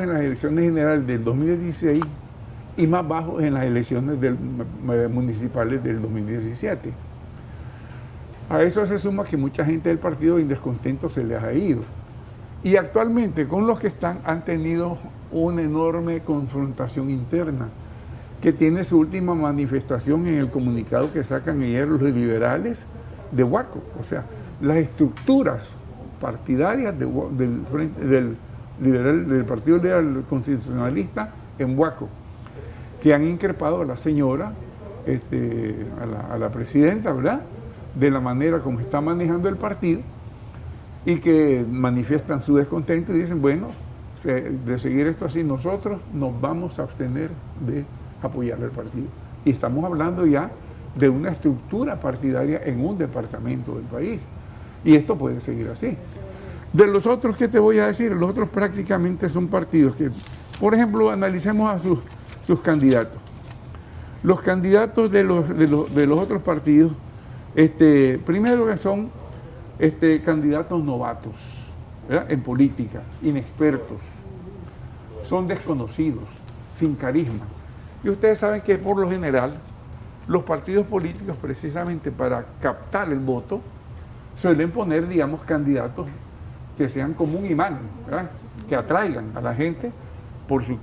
Speaker 15: en las elecciones generales del 2016 y más bajos en las elecciones municipales del 2017. A eso se suma que mucha gente del partido en descontento se les ha ido. Y actualmente con los que están han tenido una enorme confrontación interna, que tiene su última manifestación en el comunicado que sacan ayer los liberales de Huaco. O sea, las estructuras partidarias del Partido Liberal Constitucionalista en Huaco, que han increpado a la señora, a la presidenta, ¿verdad?, de la manera como está manejando el partido, y que manifiestan su descontento y dicen, bueno, de seguir esto así, nosotros nos vamos a abstener de apoyar al partido. Y estamos hablando ya de una estructura partidaria en un departamento del país. Y esto puede seguir así. De los otros, ¿qué te voy a decir? Los otros prácticamente son partidos que, por ejemplo, analicemos a sus candidatos. Los candidatos de los otros partidos, primero que son candidatos novatos, ¿verdad?, en política, inexpertos, son desconocidos, sin carisma. Y ustedes saben que por lo general los partidos políticos, precisamente para captar el voto, suelen poner, digamos, candidatos que sean como un imán, ¿verdad?, que atraigan a la gente por su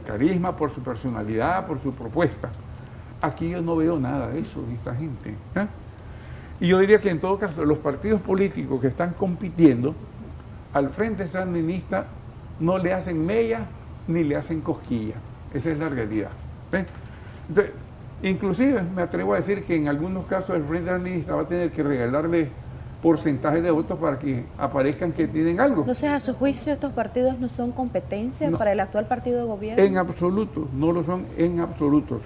Speaker 15: carisma, por su personalidad, por su propuesta. Aquí yo no veo nada de eso en esta gente, ¿eh? Y yo diría que en todo caso los partidos políticos que están compitiendo al Frente Sandinista no le hacen mella ni le hacen cosquilla. Esa es la realidad, ¿ves? Entonces, inclusive me atrevo a decir que en algunos casos el Frente Sandinista va a tener que regalarle porcentajes de votos para que aparezcan que tienen algo.
Speaker 6: Entonces, a su juicio, ¿estos partidos no son competencia para el actual partido de gobierno?
Speaker 15: En absoluto, no lo son en absoluto.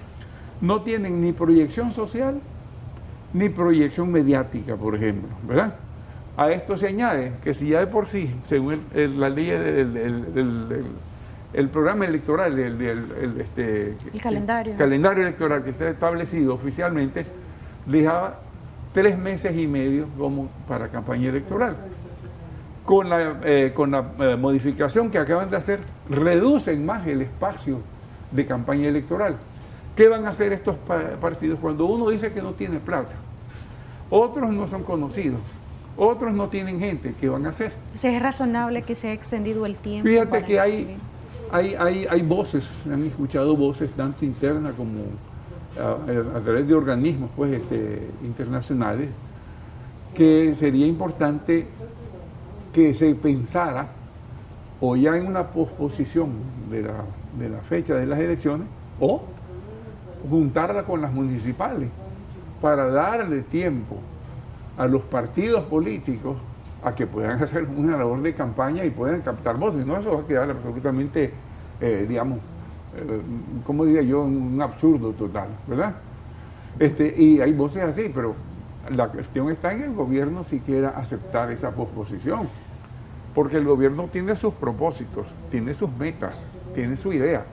Speaker 15: No tienen ni proyección social ni proyección mediática, por ejemplo, ¿verdad? A esto se añade que si ya de por sí, según la ley, el programa electoral, el calendario electoral que está establecido oficialmente, dejaba 3 meses y medio como para campaña electoral. Con la modificación que acaban de hacer, reducen más el espacio de campaña electoral. ¿Qué van a hacer estos partidos cuando uno dice que no tiene plata? Otros no son conocidos, otros no tienen gente. ¿Qué van a hacer?
Speaker 6: Entonces, ¿es razonable que se ha extendido el tiempo?
Speaker 15: Fíjate que hay voces, se han escuchado voces tanto internas como a través de organismos internacionales, que sería importante que se pensara o ya en una posposición de la fecha de las elecciones, o juntarla con las municipales para darle tiempo a los partidos políticos a que puedan hacer una labor de campaña y puedan captar voces. No, eso va a quedar absolutamente, como diría yo, un absurdo total, ¿verdad? Y hay voces así, pero la cuestión está en el gobierno si quiera aceptar esa posposición, porque el gobierno tiene sus propósitos, tiene sus metas, tiene su idea,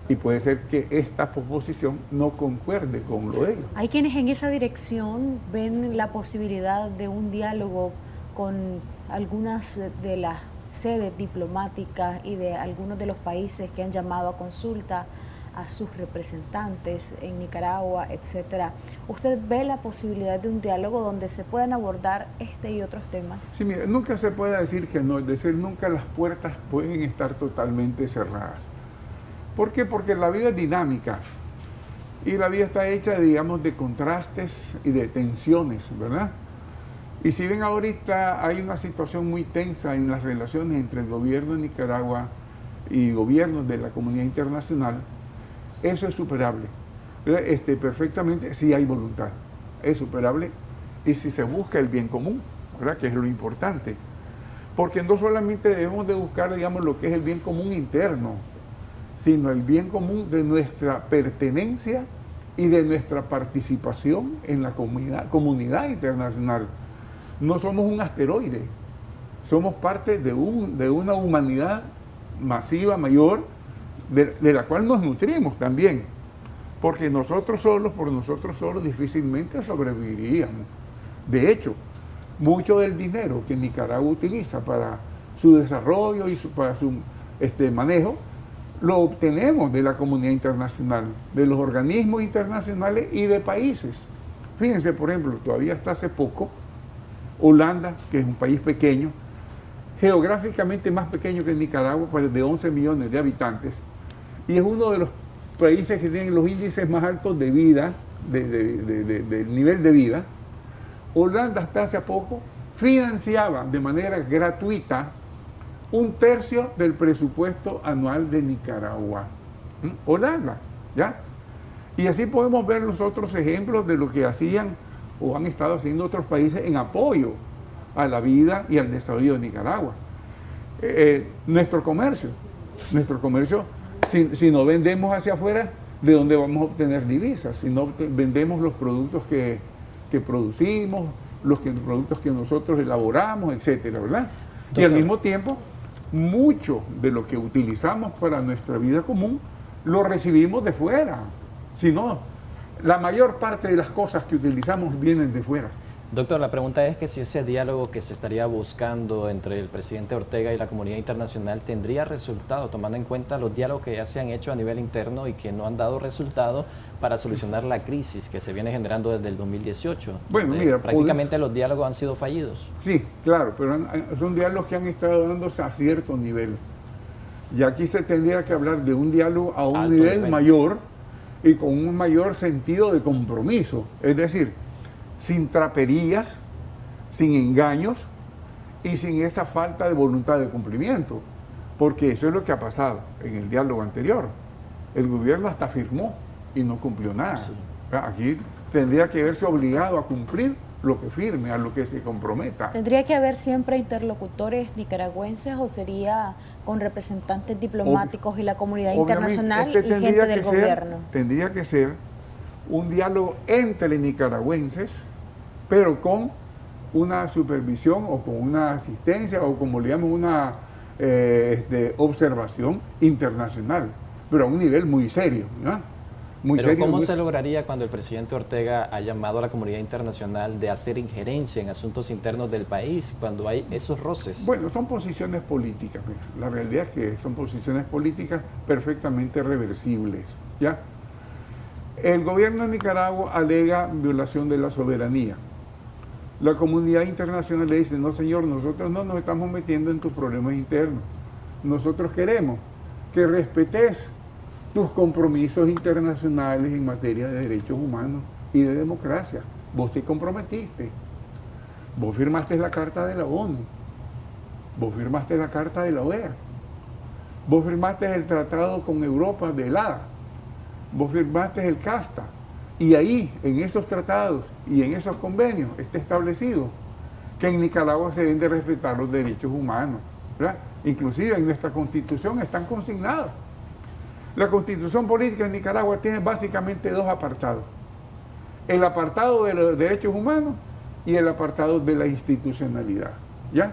Speaker 15: y puede ser que esta posposición no concuerde con lo de ellos.
Speaker 6: Hay quienes en esa dirección ven la posibilidad de un diálogo con algunas de las sedes diplomáticas y de algunos de los países que han llamado a consulta a sus representantes en Nicaragua, etcétera. ¿Usted ve la posibilidad de un diálogo donde se puedan abordar este y otros temas?
Speaker 15: Sí, mira, nunca se puede decir que no, es decir, nunca las puertas pueden estar totalmente cerradas. ¿Por qué? Porque la vida es dinámica Y la vida está hecha, digamos, de contrastes y de tensiones, ¿verdad? Y si bien ahorita hay una situación muy tensa en las relaciones entre el gobierno de Nicaragua y gobiernos de la comunidad internacional, eso es superable. Perfectamente, si hay voluntad, es superable, y si se busca el bien común, ¿verdad? Que es lo importante. Porque no solamente debemos de buscar, digamos, lo que es el bien común interno, sino el bien común de nuestra pertenencia y de nuestra participación en la comunidad internacional. No somos un asteroide, somos parte de una humanidad masiva, mayor, de la cual nos nutrimos también, porque por nosotros solos difícilmente sobreviviríamos. De hecho, mucho del dinero que Nicaragua utiliza para su desarrollo y para su manejo, lo obtenemos de la comunidad internacional, de los organismos internacionales y de países. Fíjense, por ejemplo, todavía hasta hace poco, Holanda, que es un país pequeño, geográficamente más pequeño que Nicaragua, pues de 11 millones de habitantes, y es uno de los países que tienen los índices más altos de vida, del nivel de vida. Holanda hasta hace poco financiaba de manera gratuita 1/3 del presupuesto anual de Nicaragua. Holanda, ¿ya? Y así podemos ver los otros ejemplos de lo que hacían o han estado haciendo otros países en apoyo a la vida y al desarrollo de Nicaragua. Nuestro comercio, si no vendemos hacia afuera, ¿de dónde vamos a obtener divisas? Si no vendemos los productos que producimos, los productos que nosotros elaboramos, etcétera, ¿verdad? Doctor. Y al mismo tiempo, mucho de lo que utilizamos para nuestra vida común lo recibimos de fuera. Si no, la mayor parte de las cosas que utilizamos vienen de fuera.
Speaker 2: Doctor, la pregunta es que si ese diálogo que se estaría buscando entre el presidente Ortega y la comunidad internacional tendría resultado, tomando en cuenta los diálogos que ya se han hecho a nivel interno y que no han dado resultado para solucionar la crisis que se viene generando desde el 2018.
Speaker 15: Bueno, mira,
Speaker 2: prácticamente los diálogos han sido fallidos.
Speaker 15: Sí, claro, pero son diálogos que han estado dándose a cierto nivel. Y aquí se tendría que hablar de un diálogo a un nivel mayor y con un mayor sentido de compromiso. Es decir, sin traperías, sin engaños y sin esa falta de voluntad de cumplimiento. Porque eso es lo que ha pasado en el diálogo anterior. El gobierno hasta firmó y no cumplió nada. Sí. Aquí tendría que verse obligado a cumplir lo que firme, a lo que se comprometa.
Speaker 6: ¿Tendría que haber siempre interlocutores nicaragüenses o sería con representantes diplomáticos y la comunidad internacional y gente del gobierno?
Speaker 15: Tendría que ser un diálogo entre nicaragüenses, pero con una supervisión o con una asistencia o como le llamamos una observación internacional, pero a un nivel muy serio, ¿no?
Speaker 2: Pero ¿cómo se lograría cuando el presidente Ortega ha llamado a la comunidad internacional de hacer injerencia en asuntos internos del país cuando hay esos roces?
Speaker 15: Bueno, son posiciones políticas. La realidad es que son posiciones políticas perfectamente reversibles, ¿ya? El gobierno de Nicaragua alega violación de la soberanía. La comunidad internacional le dice, no señor, nosotros no nos estamos metiendo en tus problemas internos. Nosotros queremos que respetes tus compromisos internacionales en materia de derechos humanos y de democracia. Vos te comprometiste. Vos firmaste la Carta de la ONU. Vos firmaste la Carta de la OEA. Vos firmaste el Tratado con Europa del ADA. Vos firmaste el CAFTA. Y ahí, en esos tratados y en esos convenios, está establecido que en Nicaragua se deben de respetar los derechos humanos, ¿verdad? Inclusive en nuestra Constitución están consignados. La Constitución política de Nicaragua tiene básicamente dos apartados. El apartado de los derechos humanos y el apartado de la institucionalidad, ¿ya?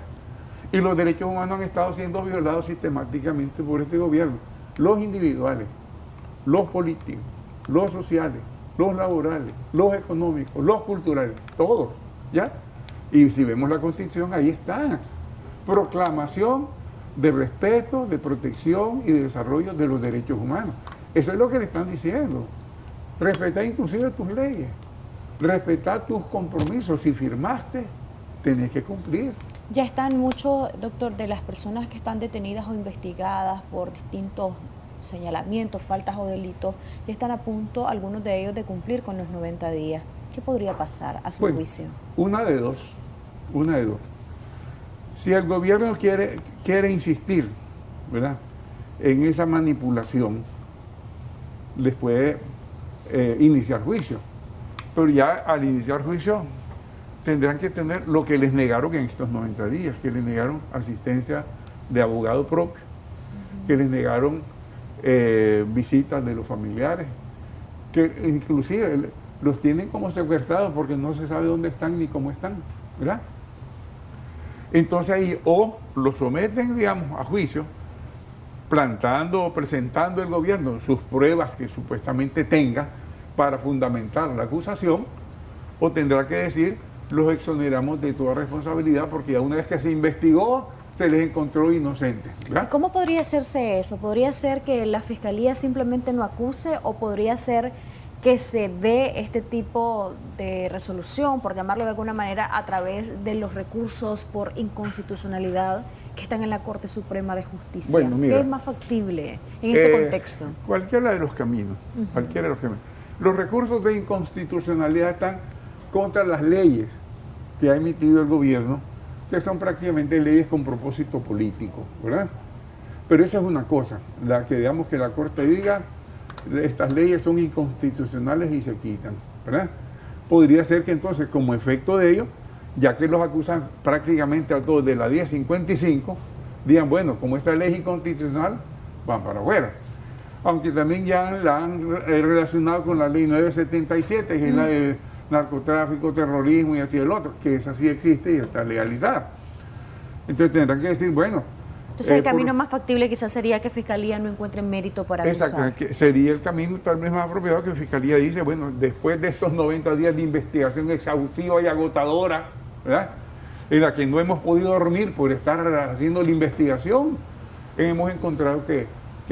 Speaker 15: Y los derechos humanos han estado siendo violados sistemáticamente por este gobierno. Los individuales, los políticos, los sociales, los laborales, los económicos, los culturales, todos, ¿ya? Y si vemos la Constitución, ahí está. Proclamación de respeto, de protección y de desarrollo de los derechos humanos. Eso es lo que le están diciendo. Respetar inclusive tus leyes, respetar tus compromisos. Si firmaste, tenés que cumplir.
Speaker 6: Ya están muchos, doctor, de las personas que están detenidas o investigadas por distintos señalamientos, faltas o delitos y están a punto, algunos de ellos, de cumplir con los 90 días. ¿Qué podría pasar a su juicio?
Speaker 15: Una de dos. Si el gobierno quiere insistir, ¿verdad?, en esa manipulación, les puede iniciar juicio. Pero ya al iniciar juicio tendrán que tener lo que les negaron en estos 90 días, que les negaron asistencia de abogado propio, que les negaron visitas de los familiares, que inclusive los tienen como secuestrados porque no se sabe dónde están ni cómo están, ¿verdad? Entonces ahí o los someten, digamos, a juicio, plantando o presentando el gobierno sus pruebas que supuestamente tenga para fundamentar la acusación, o tendrá que decir, los exoneramos de toda responsabilidad porque ya una vez que se investigó, se les encontró inocentes, ¿verdad?
Speaker 6: ¿Cómo podría hacerse eso? ¿Podría ser que la Fiscalía simplemente no acuse o podría ser que se dé este tipo de resolución, por llamarlo de alguna manera, a través de los recursos por inconstitucionalidad que están en la Corte Suprema de Justicia?
Speaker 15: Bueno, mira,
Speaker 6: ¿qué es más factible en este contexto?
Speaker 15: Cualquiera de los caminos, cualquiera de los caminos. Los recursos de inconstitucionalidad están contra las leyes que ha emitido el gobierno, que son prácticamente leyes con propósito político, ¿verdad? Pero esa es una cosa, la que digamos que la Corte diga, estas leyes son inconstitucionales y se quitan, ¿verdad? Podría ser que entonces, como efecto de ello, ya que los acusan prácticamente a todos de la 1055, digan, bueno, como esta ley es inconstitucional, van para afuera. Aunque también ya la han relacionado con la ley 977, que es la de narcotráfico, terrorismo y así el otro, que esa sí existe y está legalizada. Entonces tendrán que decir, bueno...
Speaker 6: Entonces el camino más factible quizás sería que Fiscalía no encuentre mérito para acusar.
Speaker 15: Exacto, sería el camino tal vez más apropiado que Fiscalía dice, bueno, después de estos 90 días de investigación exhaustiva y agotadora, ¿verdad?, en la que no hemos podido dormir por estar haciendo la investigación, hemos encontrado que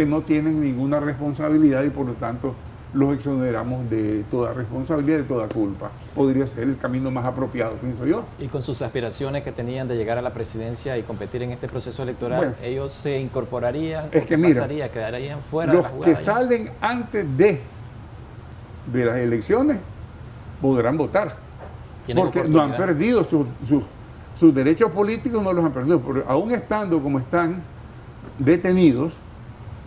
Speaker 15: no tienen ninguna responsabilidad y por lo tanto los exoneramos de toda responsabilidad, de toda culpa. Podría ser el camino más apropiado, pienso yo.
Speaker 2: Y con sus aspiraciones que tenían de llegar a la presidencia y competir en este proceso electoral,
Speaker 15: bueno,
Speaker 2: ellos se incorporarían,
Speaker 15: es que mira,
Speaker 2: pasaría, quedarían fuera
Speaker 15: los
Speaker 2: de la jugada.
Speaker 15: Que salen antes de las elecciones podrán votar, porque no han perdido sus derechos políticos, no los han perdido, porque aún estando como están detenidos,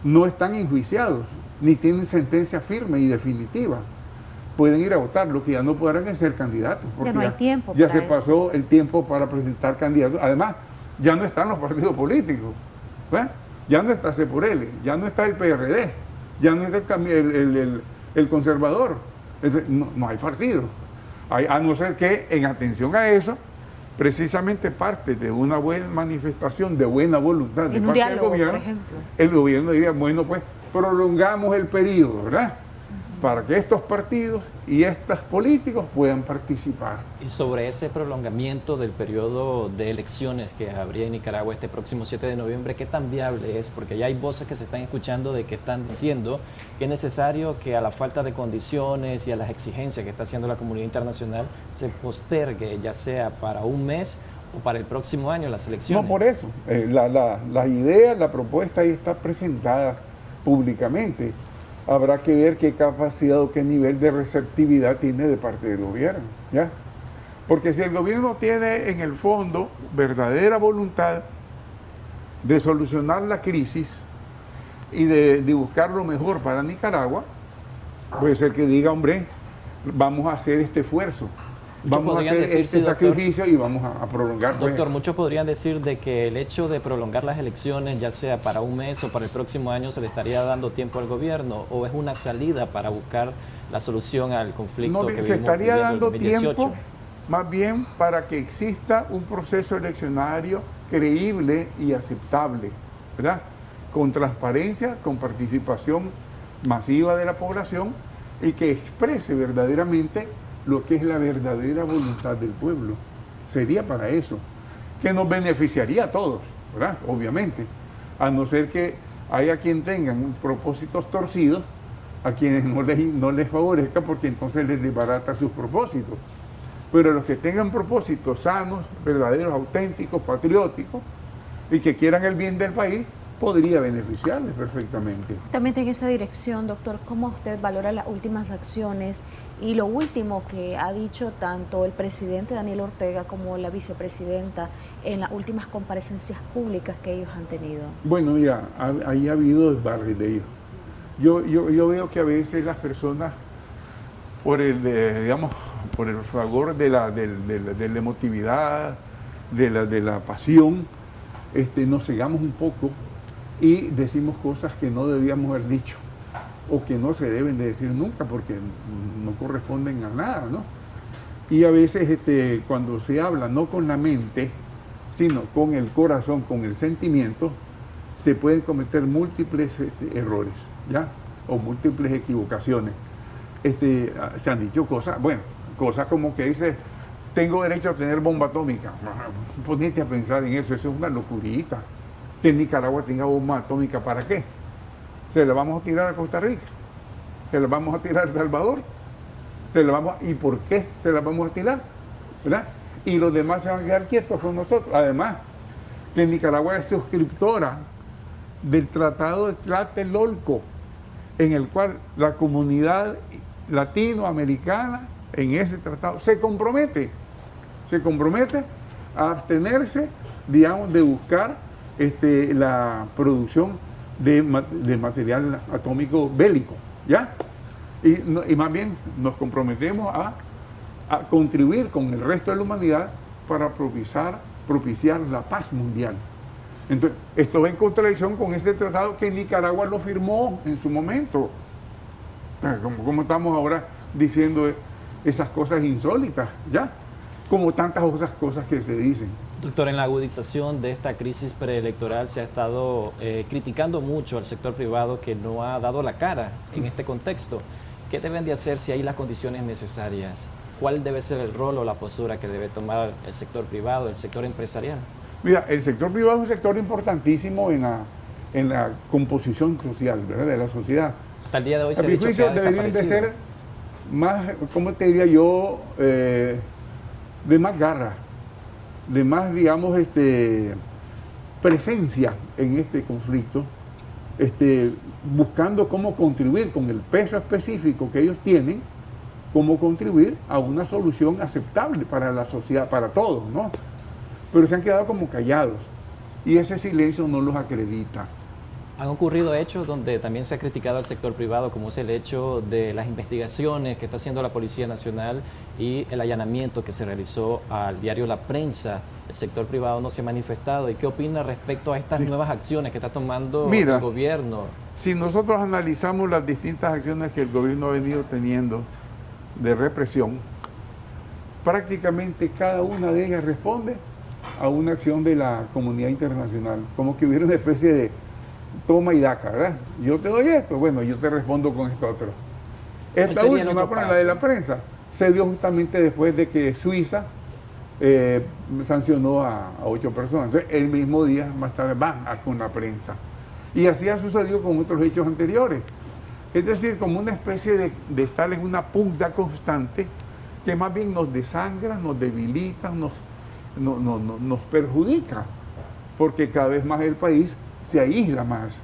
Speaker 15: no están enjuiciados, ni tienen sentencia firme y definitiva. Pueden ir a votar, lo que ya no podrán ser candidatos. Porque
Speaker 6: ya no hay tiempo.
Speaker 15: Ya se pasó el tiempo para presentar candidatos. Además, ya no están los partidos políticos. ¿Ves? Ya no está C+L, ya no está el PRD, ya no está el conservador. No hay partido. A no ser que, en atención a eso, precisamente parte de una buena manifestación de buena voluntad de parte del gobierno, el gobierno diría, bueno, pues prolongamos el periodo, ¿verdad?, para que estos partidos y estos políticos puedan participar.
Speaker 2: Y sobre ese prolongamiento del periodo de elecciones que habría en Nicaragua este próximo 7 de noviembre, ¿qué tan viable es? Porque ya hay voces que se están escuchando de que están diciendo que es necesario que a la falta de condiciones y a las exigencias que está haciendo la comunidad internacional se postergue, ya sea para un mes o para el próximo año las elecciones.
Speaker 15: No, por eso. La idea, la propuesta ahí está presentada públicamente. Habrá que ver qué capacidad o qué nivel de receptividad tiene de parte del gobierno, ¿ya? Porque si el gobierno tiene en el fondo verdadera voluntad de solucionar la crisis y de buscar lo mejor para Nicaragua, puede ser que diga, hombre, vamos a hacer este esfuerzo, vamos a hacer este sacrificio y vamos a prolongar.
Speaker 2: Doctor, muchos podrían decir de que el hecho de prolongar las elecciones, ya sea para un mes o para el próximo año, se le estaría dando tiempo al gobierno, o es una salida para buscar la solución al conflicto que vivimos.
Speaker 15: Se estaría dando tiempo más bien para que exista un proceso eleccionario creíble y aceptable, ¿verdad?, con transparencia, con participación masiva de la población y que exprese verdaderamente lo que es la verdadera voluntad del pueblo. Sería para eso, que nos beneficiaría a todos, ¿verdad?, obviamente, a no ser que haya quien tengan propósitos torcidos, a quienes no les favorezca, porque entonces les desbarata sus propósitos. Pero los que tengan propósitos sanos, verdaderos, auténticos, patrióticos, y que quieran el bien del país, podría beneficiarles perfectamente.
Speaker 6: Justamente en esa dirección, doctor, ¿cómo usted valora las últimas acciones y lo último que ha dicho tanto el presidente Daniel Ortega como la vicepresidenta en las últimas comparecencias públicas que ellos han tenido?
Speaker 15: Bueno, mira, ahí ha habido desbarre de ellos. Yo veo que a veces las personas, por el fragor de la emotividad, de la pasión, nos cegamos un poco y decimos cosas que no debíamos haber dicho o que no se deben de decir nunca porque no corresponden a nada, ¿no? Y a veces cuando se habla no con la mente, sino con el corazón, con el sentimiento, se pueden cometer múltiples errores, ¿ya? O múltiples equivocaciones. Se han dicho cosas, bueno, cosas como que dice, tengo derecho a tener bomba atómica. Ponete a pensar en eso es una locurita. Que Nicaragua tenga bomba atómica, ¿para qué? ¿Se la vamos a tirar a Costa Rica? ¿Se la vamos a tirar a El Salvador? ¿Y por qué se la vamos a tirar? ¿Verdad? Y los demás se van a quedar quietos con nosotros. Además, que Nicaragua es suscriptora del Tratado de Tlatelolco, en el cual la comunidad latinoamericana en ese tratado se compromete a abstenerse, digamos, de buscar la producción de material atómico bélico, ¿ya? Y más bien nos comprometemos a contribuir con el resto de la humanidad para propiciar la paz mundial. Entonces, esto va en contradicción con este tratado que Nicaragua lo firmó en su momento. Como estamos ahora diciendo esas cosas insólitas, ¿ya? Como tantas otras cosas que se dicen.
Speaker 2: Doctor, en la agudización de esta crisis preelectoral se ha estado criticando mucho al sector privado que no ha dado la cara en este contexto. ¿Qué deben de hacer si hay las condiciones necesarias? ¿Cuál debe ser el rol o la postura que debe tomar el sector privado, el sector empresarial?
Speaker 15: Mira, el sector privado es un sector importantísimo en la composición social, ¿verdad?, de la sociedad.
Speaker 2: Hasta el día de hoy
Speaker 15: se ha dicho que deberían de ser más, ¿cómo te diría yo?, de más garra, de más, digamos, presencia en este conflicto, buscando cómo contribuir con el peso específico que ellos tienen, cómo contribuir a una solución aceptable para la sociedad, para todos, ¿no? Pero se han quedado como callados y ese silencio no los acredita.
Speaker 2: Han ocurrido hechos donde también se ha criticado al sector privado, como es el hecho de las investigaciones que está haciendo la Policía Nacional y el allanamiento que se realizó al diario La Prensa. El sector privado no se ha manifestado. ¿Y qué opina respecto a estas nuevas acciones que está tomando el gobierno?
Speaker 15: Si nosotros analizamos las distintas acciones que el gobierno ha venido teniendo de represión, prácticamente cada una de ellas responde a una acción de la comunidad internacional, como que hubiera una especie de toma y daca, ¿verdad? Yo te doy esto, bueno, yo te respondo con esto otro. Esta última, la de La Prensa, se dio justamente después de que Suiza sancionó a 8 personas. Entonces, el mismo día, más tarde, van con La Prensa. Y así ha sucedido con otros hechos anteriores. Es decir, como una especie de estar en una pugna constante que más bien nos desangra, nos debilita, nos perjudica, porque cada vez más el país se aísla más,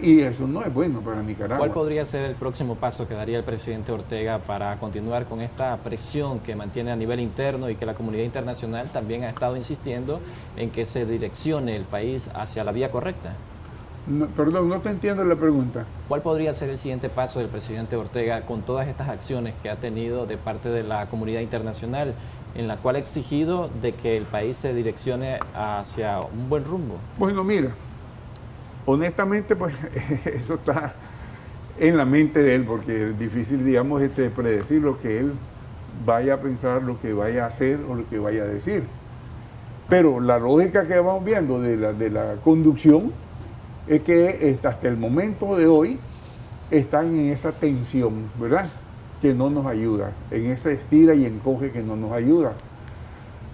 Speaker 15: y eso no es bueno para Nicaragua.
Speaker 2: ¿Cuál podría ser el próximo paso que daría el presidente Ortega para continuar con esta presión que mantiene a nivel interno y que la comunidad internacional también ha estado insistiendo en que se direccione el país hacia la vía correcta?
Speaker 15: No, perdón, no te entiendo la pregunta.
Speaker 2: ¿Cuál podría ser el siguiente paso del presidente Ortega con todas estas acciones que ha tenido de parte de la comunidad internacional, en la cual ha exigido de que el país se direccione hacia un buen rumbo?
Speaker 15: Bueno, mira, honestamente, pues eso está en la mente de él, porque es difícil, digamos, predecir lo que él vaya a pensar, lo que vaya a hacer o lo que vaya a decir. Pero la lógica que vamos viendo de la conducción es que hasta el momento de hoy están en esa tensión, ¿verdad?, que no nos ayuda, en esa estira y encoge que no nos ayuda.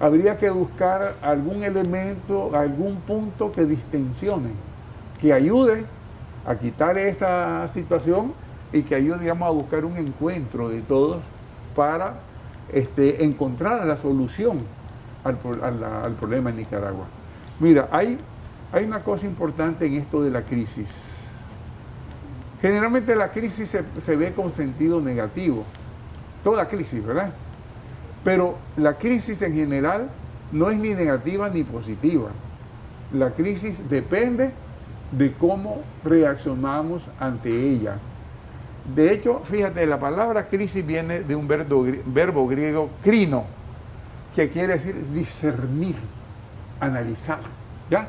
Speaker 15: Habría que buscar algún elemento, algún punto que distensione, que ayude a quitar esa situación y que ayude, digamos, a buscar un encuentro de todos para encontrar la solución al problema en Nicaragua. Mira, hay hay una cosa importante en esto de la crisis. Generalmente la crisis se ve con sentido negativo, toda crisis, ¿verdad? Pero la crisis en general no es ni negativa ni positiva. La crisis depende de cómo reaccionamos ante ella. De hecho, fíjate, la palabra crisis viene de un verbo griego crino, que quiere decir discernir, analizar, ¿ya?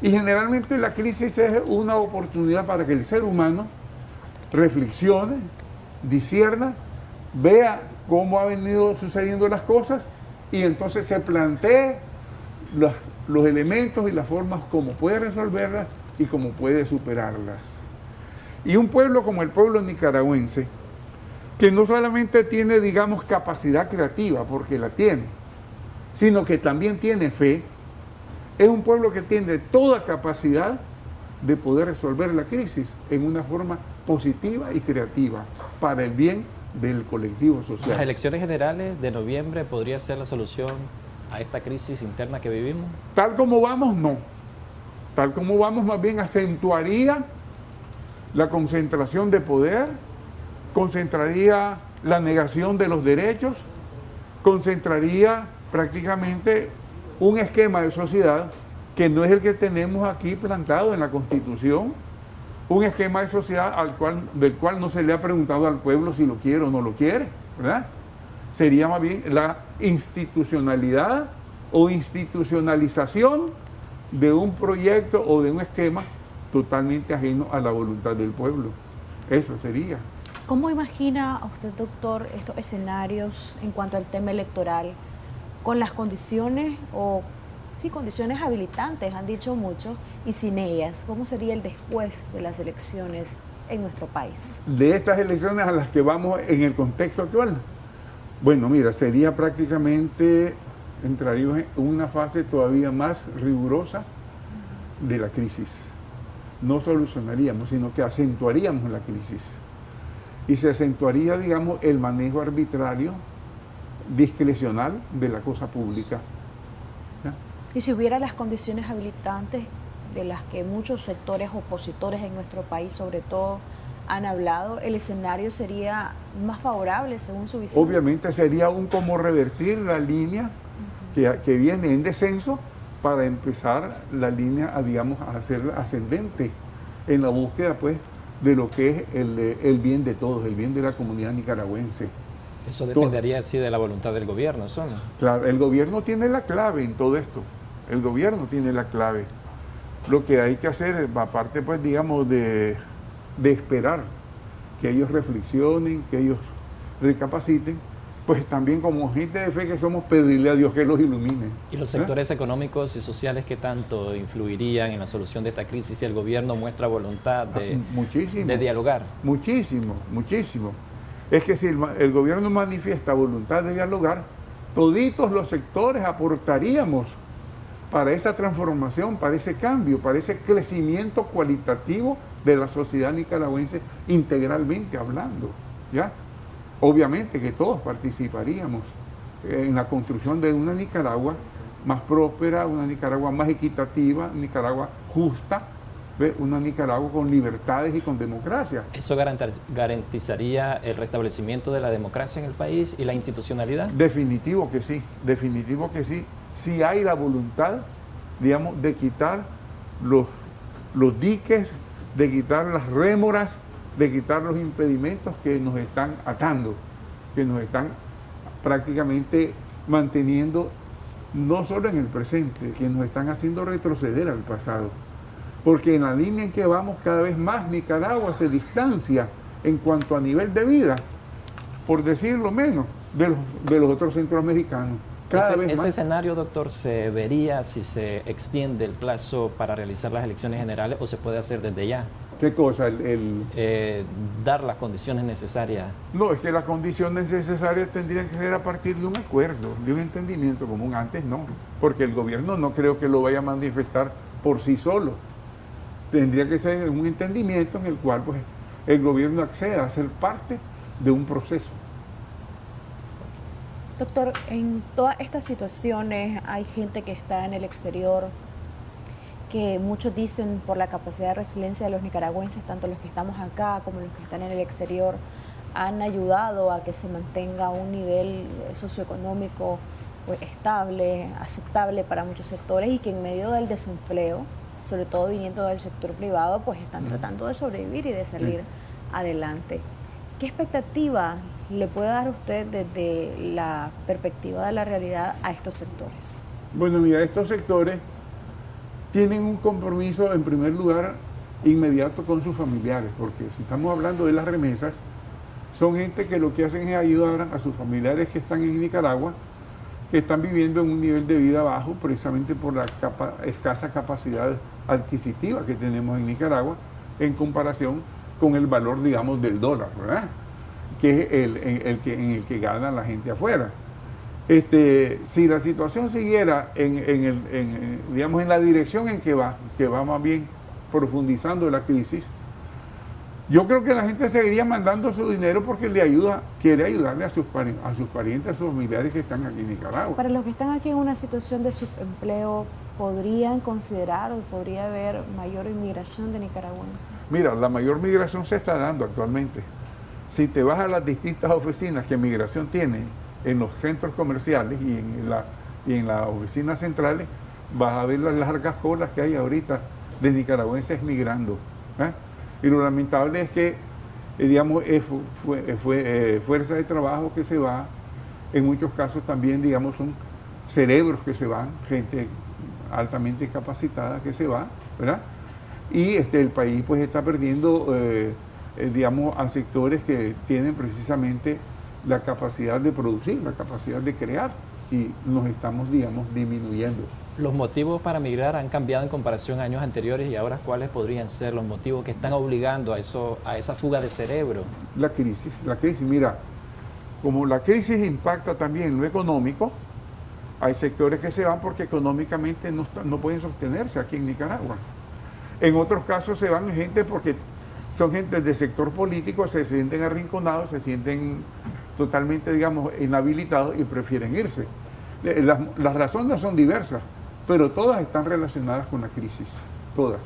Speaker 15: Y generalmente la crisis es una oportunidad para que el ser humano reflexione, discierna, vea cómo han venido sucediendo las cosas y entonces se plantee los elementos y las formas como puede resolverlas y cómo puede superarlas. Y un pueblo como el pueblo nicaragüense, que no solamente tiene, digamos, capacidad creativa, porque la tiene, sino que también tiene fe, es un pueblo que tiene toda capacidad de poder resolver la crisis en una forma positiva y creativa para el bien del colectivo social.
Speaker 2: ¿Las elecciones generales de noviembre podría ser la solución a esta crisis interna que vivimos?
Speaker 15: Tal como vamos, no. Tal como vamos, más bien acentuaría la concentración de poder, concentraría la negación de los derechos, concentraría prácticamente un esquema de sociedad que no es el que tenemos aquí plantado en la Constitución, un esquema de sociedad del cual no se le ha preguntado al pueblo si lo quiere o no lo quiere, ¿verdad? Sería más bien la institucionalidad o institucionalización de un proyecto o de un esquema totalmente ajeno a la voluntad del pueblo. Eso sería.
Speaker 6: ¿Cómo imagina usted, doctor, estos escenarios en cuanto al tema electoral con las condiciones condiciones habilitantes, han dicho muchos, y sin ellas? ¿Cómo sería el después de las elecciones en nuestro país?
Speaker 15: De estas elecciones a las que vamos en el contexto actual. Bueno, mira, sería prácticamente, entraríamos en una fase todavía más rigurosa de la crisis. No solucionaríamos, sino que acentuaríamos la crisis. Y se acentuaría, digamos, el manejo arbitrario, discrecional de la cosa pública. ¿Ya?
Speaker 6: Y si hubiera las condiciones habilitantes de las que muchos sectores opositores en nuestro país, sobre todo, han hablado, el escenario sería más favorable según su visión.
Speaker 15: Obviamente sería como revertir la línea que viene en descenso para empezar la línea a ser ascendente en la búsqueda, pues, de lo que es el bien de todos, el bien de la comunidad nicaragüense.
Speaker 2: Eso dependería así de la voluntad del gobierno, ¿no?
Speaker 15: Claro, el gobierno tiene la clave en todo esto. El gobierno tiene la clave. Lo que hay que hacer, aparte, pues, digamos, de esperar que ellos reflexionen, que ellos recapaciten, pues también como gente de fe que somos, pedirle a Dios que los ilumine.
Speaker 2: ¿Y los sectores económicos y sociales qué tanto influirían en la solución de esta crisis si el gobierno muestra voluntad de dialogar?
Speaker 15: Muchísimo, muchísimo. Es que si el gobierno manifiesta voluntad de dialogar, toditos los sectores aportaríamos para esa transformación, para ese cambio, para ese crecimiento cualitativo de la sociedad nicaragüense integralmente hablando, ¿ya? Obviamente que todos participaríamos en la construcción de una Nicaragua más próspera, una Nicaragua más equitativa, una Nicaragua justa, una Nicaragua con libertades y con democracia.
Speaker 2: ¿Eso garantizaría el restablecimiento de la democracia en el país y la institucionalidad?
Speaker 15: Definitivo que sí, definitivo que sí. Si hay la voluntad, digamos, de quitar los diques, de quitar las rémoras, de quitar los impedimentos que nos están atando, que nos están prácticamente manteniendo no solo en el presente, que nos están haciendo retroceder al pasado. Porque en la línea en que vamos cada vez más, Nicaragua se distancia en cuanto a nivel de vida, por decirlo menos, de los otros centroamericanos.
Speaker 2: Ese escenario, doctor, ¿se vería si se extiende el plazo para realizar las elecciones generales o se puede hacer desde ya?
Speaker 15: ¿Qué cosa?
Speaker 2: Dar las condiciones necesarias.
Speaker 15: No, es que las condiciones necesarias tendrían que ser a partir de un acuerdo, de un entendimiento común. Antes no, porque el gobierno no creo que lo vaya a manifestar por sí solo. Tendría que ser un entendimiento en el cual, pues, el gobierno acceda a ser parte de un proceso.
Speaker 6: Doctor, en todas estas situaciones hay gente que está en el exterior que muchos dicen por la capacidad de resiliencia de los nicaragüenses, tanto los que estamos acá como los que están en el exterior, han ayudado a que se mantenga un nivel socioeconómico pues, estable, aceptable para muchos sectores y que en medio del desempleo, sobre todo viniendo del sector privado, pues están tratando de sobrevivir y de salir adelante. ¿Qué expectativa le puede dar usted desde la perspectiva de la realidad a estos sectores?
Speaker 15: Bueno, mira, estos sectores tienen un compromiso, en primer lugar, inmediato con sus familiares, porque si estamos hablando de las remesas, son gente que lo que hacen es ayudar a sus familiares que están en Nicaragua, que están viviendo en un nivel de vida bajo, precisamente por la escasa capacidad adquisitiva que tenemos en Nicaragua, en comparación con el valor, digamos, del dólar, ¿verdad? Que es en el que gana la gente afuera. Si la situación siguiera digamos, en la dirección en que va más bien profundizando la crisis, yo creo que la gente seguiría mandando su dinero porque quiere ayudarle a sus parientes, a sus familiares que están aquí en Nicaragua.
Speaker 6: Para los que están aquí en una situación de subempleo, ¿podrían considerar o podría haber mayor inmigración de nicaragüenses? Mira,
Speaker 15: la mayor migración se está dando actualmente. Si te vas a las distintas oficinas que migración tiene en los centros comerciales y en las oficinas centrales, vas a ver las largas colas que hay ahorita de nicaragüenses migrando. Y lo lamentable es que, digamos, fue fuerza de trabajo que se va, en muchos casos también, digamos, son cerebros que se van, gente altamente capacitada que se va, ¿verdad? Y el país pues está perdiendo, digamos, a sectores que tienen precisamente la capacidad de producir, la capacidad de crear, y nos estamos, digamos, disminuyendo.
Speaker 2: ¿Los motivos para migrar han cambiado en comparación a años anteriores y ahora cuáles podrían ser los motivos que están obligando a esa fuga de cerebro?
Speaker 15: La crisis, mira, como la crisis impacta también en lo económico, hay sectores que se van porque económicamente no pueden sostenerse aquí en Nicaragua. En otros casos se van gente porque son gente del sector político, se sienten arrinconados, se sienten totalmente, digamos, inhabilitados y prefieren irse. Las razones son diversas, pero todas están relacionadas con la crisis, todas.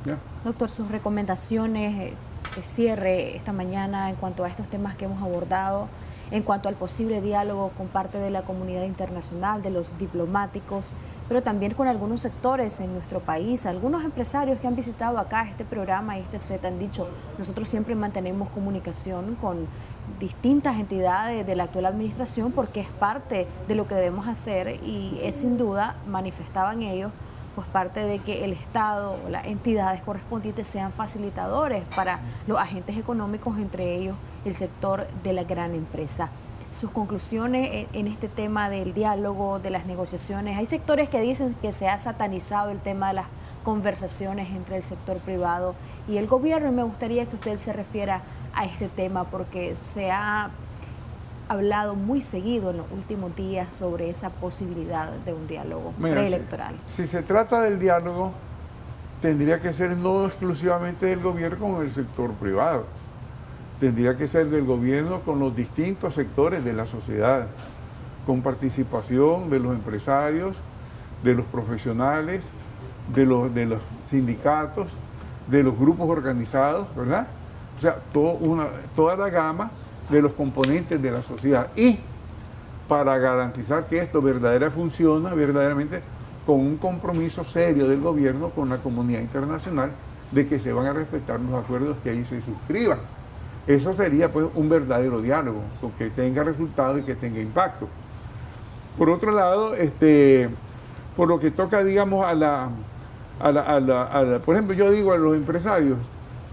Speaker 15: ¿Ya?
Speaker 6: Doctor, sus recomendaciones de cierre esta mañana en cuanto a estos temas que hemos abordado, en cuanto al posible diálogo con parte de la comunidad internacional, de los diplomáticos, pero también con algunos sectores en nuestro país. Algunos empresarios que han visitado acá este programa y este set han dicho, nosotros siempre mantenemos comunicación con distintas entidades de la actual administración porque es parte de lo que debemos hacer y es sin duda, manifestaban ellos, pues parte de que el Estado o las entidades correspondientes sean facilitadores para los agentes económicos, entre ellos el sector de la gran empresa. Sus conclusiones en este tema del diálogo, de las negociaciones. Hay sectores que dicen que se ha satanizado el tema de las conversaciones entre el sector privado y el gobierno, y me gustaría que usted se refiera a este tema porque se ha hablado muy seguido en los últimos días sobre esa posibilidad de un diálogo preelectoral.
Speaker 15: Si se trata del diálogo, tendría que ser no exclusivamente del gobierno con el sector privado, tendría que ser del gobierno con los distintos sectores de la sociedad, con participación de los empresarios, de los profesionales, de los sindicatos, de los grupos organizados, ¿verdad? O sea, toda la gama de los componentes de la sociedad, y para garantizar que esto funciona verdaderamente con un compromiso serio del gobierno con la comunidad internacional de que se van a respetar los acuerdos que ahí se suscriban. Eso sería pues un verdadero diálogo, que tenga resultados y que tenga impacto. Por otro lado, por lo que toca, digamos, por ejemplo, yo digo a los empresarios,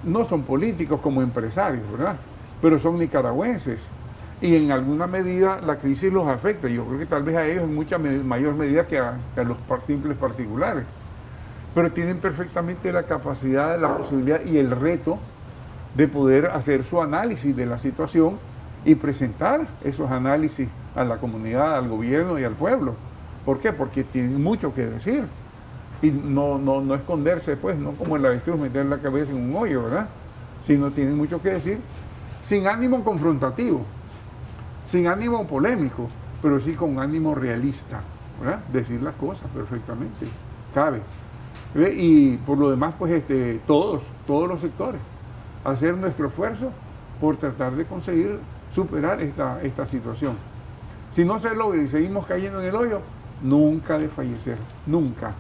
Speaker 15: no son políticos como empresarios, ¿verdad? Pero son nicaragüenses y en alguna medida la crisis los afecta. Yo creo que tal vez a ellos en mucha mayor medida que a los simples particulares. Pero tienen perfectamente la capacidad, la posibilidad y el reto de poder hacer su análisis de la situación y presentar esos análisis a la comunidad, al gobierno y al pueblo. ¿Por qué? Porque tienen mucho que decir y no esconderse, pues, no como el avestruz meter la cabeza en un hoyo, ¿verdad? Sino tienen mucho que decir, sin ánimo confrontativo, sin ánimo polémico, pero sí con ánimo realista, ¿verdad? Decir las cosas perfectamente, cabe. ¿Ve? Y por lo demás, pues todos los sectores, hacer nuestro esfuerzo por tratar de conseguir superar esta situación. Si no se logra y seguimos cayendo en el hoyo, nunca de fallecer, nunca.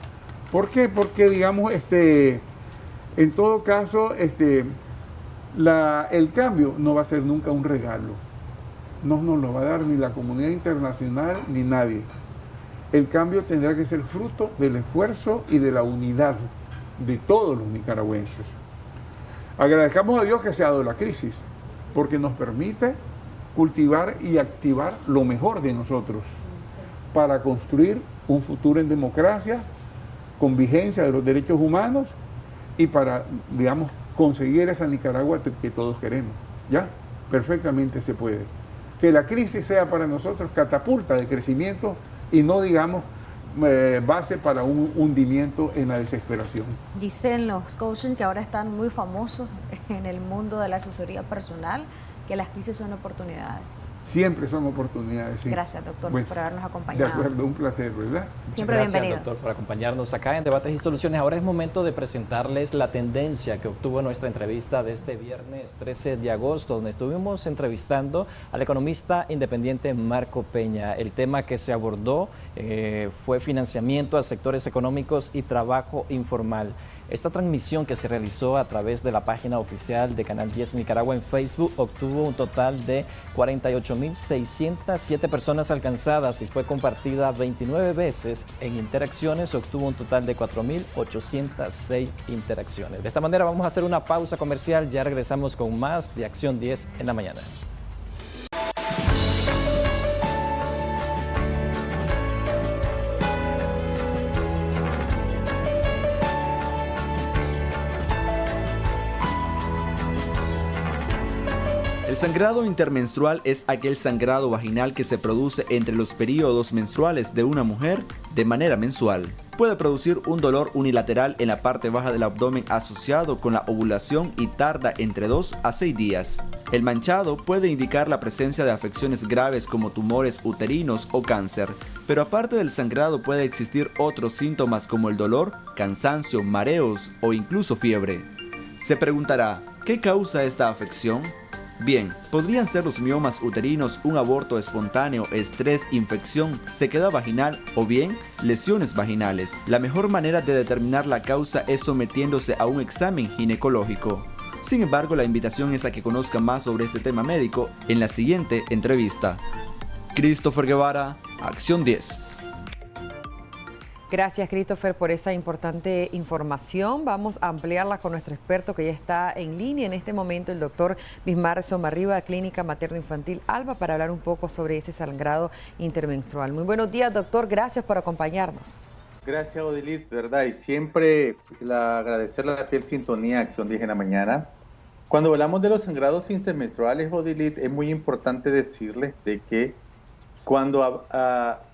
Speaker 15: ¿Por qué? Porque, digamos, en todo caso, el cambio no va a ser nunca un regalo. No nos lo va a dar ni la comunidad internacional ni nadie. El cambio tendrá que ser fruto del esfuerzo y de la unidad de todos los nicaragüenses. Agradezcamos a Dios que se ha dado la crisis, porque nos permite cultivar y activar lo mejor de nosotros para construir un futuro en democracia, con vigencia de los derechos humanos y para, digamos, conseguir esa Nicaragua que todos queremos. ¿Ya? Perfectamente se puede. Que la crisis sea para nosotros catapulta de crecimiento y no, digamos, base para un hundimiento en la desesperación.
Speaker 6: Dicen los coaches que ahora están muy famosos en el mundo de la asesoría personal, que las crisis son oportunidades.
Speaker 15: Siempre son oportunidades, sí.
Speaker 6: Gracias, doctor,
Speaker 15: bueno,
Speaker 6: por habernos acompañado.
Speaker 15: De acuerdo, un placer, ¿verdad?
Speaker 6: Siempre
Speaker 2: Gracias,
Speaker 6: bienvenido.
Speaker 2: doctor, por acompañarnos acá en Debates y Soluciones. Ahora es momento de presentarles la tendencia que obtuvo nuestra entrevista de este viernes 13 de agosto, donde estuvimos entrevistando al economista independiente Marco Peña. El tema que se abordó fue financiamiento a sectores económicos y trabajo informal. Esta transmisión que se realizó a través de la página oficial de Canal 10 Nicaragua en Facebook obtuvo un total de 48.607 personas alcanzadas y fue compartida 29 veces. En interacciones obtuvo un total de 4.806 interacciones. De esta manera vamos a hacer una pausa comercial. Ya regresamos con más de Acción 10 en la mañana.
Speaker 9: El sangrado intermenstrual es aquel sangrado vaginal que se produce entre los periodos menstruales de una mujer de manera mensual. Puede producir un dolor unilateral en la parte baja del abdomen asociado con la ovulación y tarda entre 2 a 6 días. El manchado puede indicar la presencia de afecciones graves como tumores uterinos o cáncer, pero aparte del sangrado puede existir otros síntomas como el dolor, cansancio, mareos o incluso fiebre. Se preguntará, ¿qué causa esta afección? Bien, podrían ser los miomas uterinos, un aborto espontáneo, estrés, infección, sequedad vaginal o bien lesiones vaginales. La mejor manera de determinar la causa es sometiéndose a un examen ginecológico. Sin embargo, la invitación es a que conozca más sobre este tema médico en la siguiente entrevista. Christopher Guevara, Acción 10.
Speaker 1: Gracias, Christopher, por esa importante información. Vamos a ampliarla con nuestro experto que ya está en línea en este momento, el doctor Bismar Somarriba, Clínica Materno-Infantil Alba, para hablar un poco sobre ese sangrado intermenstrual. Muy buenos días, doctor. Gracias por acompañarnos.
Speaker 17: Gracias, Odilit, ¿verdad? Y siempre agradecer la fiel sintonía a Acción 10 en la mañana. Cuando hablamos de los sangrados intermenstruales, Odilit, es muy importante decirles de que cuando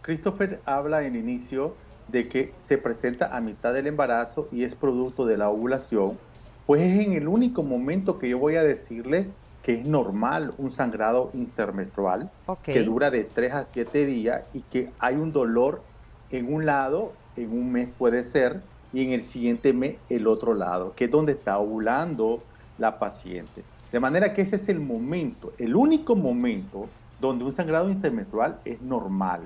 Speaker 17: Christopher habla en inicio de que se presenta a mitad del embarazo y es producto de la ovulación, pues es en el único momento que yo voy a decirle que es normal un sangrado intermenstrual, que dura de 3 a 7 días y que hay un dolor en un lado, en un mes puede ser, y en el siguiente mes el otro lado, que es donde está ovulando la paciente. De manera que ese es el momento, el único momento donde un sangrado intermenstrual es normal.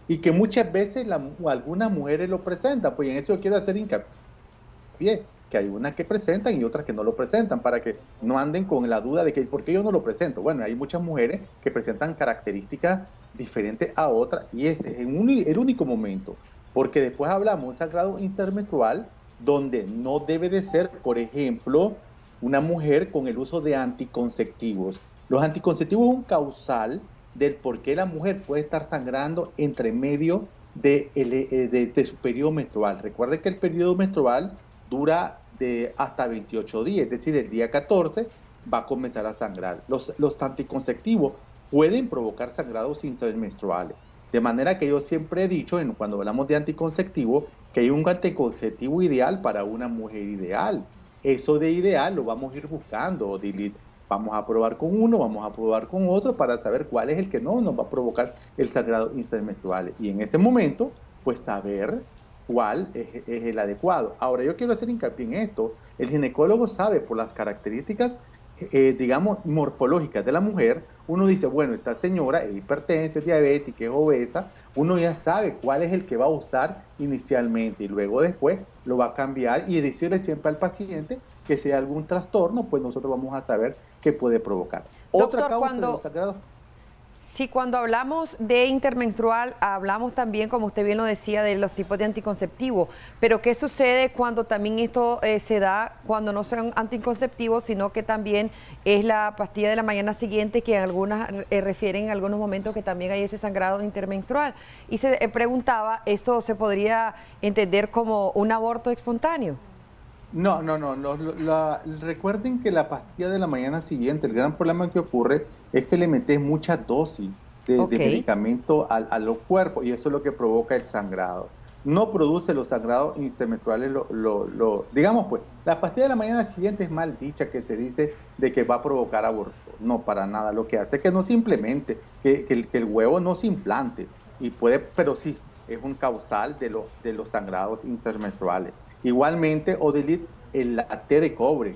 Speaker 17: Y que muchas veces algunas mujeres lo presentan, pues en eso yo quiero hacer hincapié, que hay unas que presentan y otras que no lo presentan, para que no anden con la duda de que ¿por qué yo no lo presento? Bueno, hay muchas mujeres que presentan características diferentes a otras y ese es el único momento, porque después hablamos de un sangrado intermenstrual donde no debe de ser, por ejemplo, una mujer con el uso de anticonceptivos. Los anticonceptivos es un causal del por qué la mujer puede estar sangrando entre medio de su periodo menstrual. Recuerden que el periodo menstrual dura hasta 28 días, es decir, el día 14 va a comenzar a sangrar. Los anticonceptivos pueden provocar sangrados intermenstruales. De manera que yo siempre he dicho, cuando hablamos de anticonceptivos, que hay un anticonceptivo ideal para una mujer ideal. Eso de ideal lo vamos a ir buscando, Odilit. Vamos a probar con uno, vamos a probar con otro para saber cuál es el que no nos va a provocar el sangrado intermenstrual. Y en ese momento, pues saber cuál es el adecuado. Ahora, yo quiero hacer hincapié en esto. El ginecólogo sabe por las características, digamos, morfológicas de la mujer. Uno dice, bueno, esta señora es hipertensa, es diabética, es obesa. Uno ya sabe cuál es el que va a usar inicialmente y luego después lo va a cambiar y decirle siempre al paciente que si hay algún trastorno, pues nosotros vamos a saber qué puede provocar.
Speaker 1: Doctor,
Speaker 17: Otra causa de los sangrados.
Speaker 1: Sí, cuando hablamos de intermenstrual, hablamos también, como usted bien lo decía, de los tipos de anticonceptivos. Pero ¿qué sucede cuando también esto se da cuando no son anticonceptivos, sino que también es la pastilla de la mañana siguiente, que en algunas refieren en algunos momentos que también hay ese sangrado intermenstrual? Y se preguntaba, ¿esto se podría entender como un aborto espontáneo?
Speaker 17: No. Recuerden que la pastilla de la mañana siguiente, el gran problema que ocurre es que le metes mucha dosis de medicamento a los cuerpos y eso es lo que provoca el sangrado. No produce los sangrados intermenstruales, digamos pues, la pastilla de la mañana siguiente es mal dicha que se dice de que va a provocar aborto. No, para nada. Lo que hace es que no se implemente, que el huevo no se implante, y puede, pero sí, es un causal de los sangrados intermenstruales. Igualmente, Odilit, el té de cobre.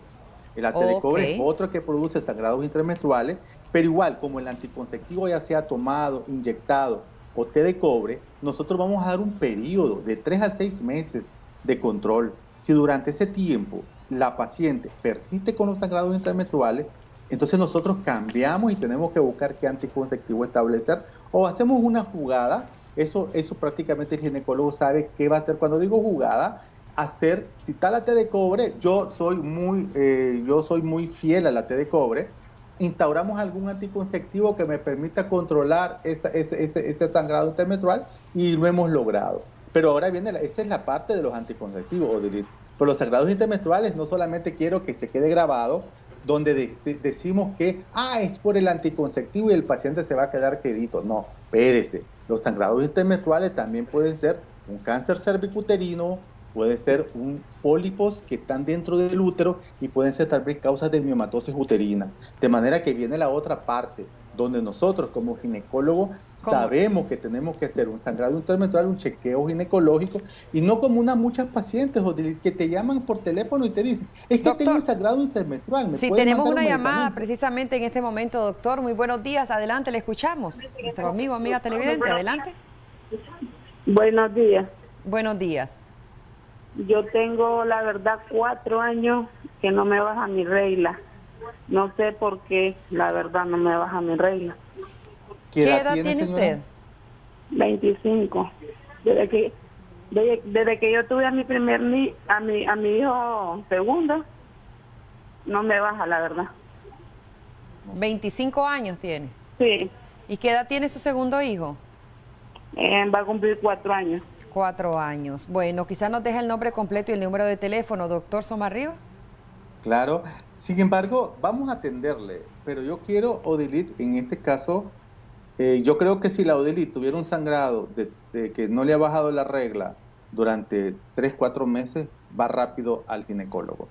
Speaker 17: El té de cobre es otro que produce sangrados intermenstruales, pero igual, como el anticonceptivo ya sea tomado, inyectado o té de cobre, nosotros vamos a dar un periodo de 3 a 6 meses de control. Si durante ese tiempo la paciente persiste con los sangrados intermenstruales, entonces nosotros cambiamos y tenemos que buscar qué anticonceptivo establecer o hacemos una jugada. Eso prácticamente el ginecólogo sabe qué va a hacer. Cuando digo jugada, hacer, si está la té de cobre, yo soy muy fiel a la té de cobre. Instauramos algún anticonceptivo que me permita controlar ese sangrado intermenstrual y lo hemos logrado. Pero ahora viene, esa es la parte de los anticonceptivos, Odilit. Pero los sangrados intermenstruales no solamente quiero que se quede grabado, donde decimos que es por el anticonceptivo y el paciente se va a quedar quedito. No, espérese. Los sangrados intermenstruales también pueden ser un cáncer cervicuterino, puede ser un pólipos que están dentro del útero y pueden ser también causas de miomatosis uterina. De manera que viene la otra parte, donde nosotros como ginecólogos sabemos que tenemos que hacer un sangrado intermenstrual, un chequeo ginecológico, y no como muchas pacientes que te llaman por teléfono y te dicen, es que doctor, tengo un sangrado intermenstrual.
Speaker 1: Sí, tenemos una llamada precisamente en este momento, doctor. Muy buenos días, adelante, le escuchamos. Nuestro amiga televidente, adelante.
Speaker 18: Buenos días.
Speaker 1: Buenos días.
Speaker 18: Yo tengo, la verdad, 4 años que no me baja mi regla. No sé por qué, la verdad, no me baja mi regla.
Speaker 1: ¿Qué edad tiene usted?
Speaker 18: 25. Desde que yo tuve a mi a mi hijo segundo, no me baja, la verdad.
Speaker 1: 25 años tiene.
Speaker 18: Sí.
Speaker 1: ¿Y qué edad tiene su segundo hijo?
Speaker 18: Va a cumplir 4 años.
Speaker 1: 4 años. Bueno, quizás nos deje el nombre completo y el número de teléfono, doctor Somarriba.
Speaker 17: Claro, sin embargo, vamos a atenderle, pero yo quiero, Odilit, en este caso, yo creo que si la Odilit tuviera un sangrado de que no le ha bajado la regla durante 3, 4 meses, va rápido al ginecólogo.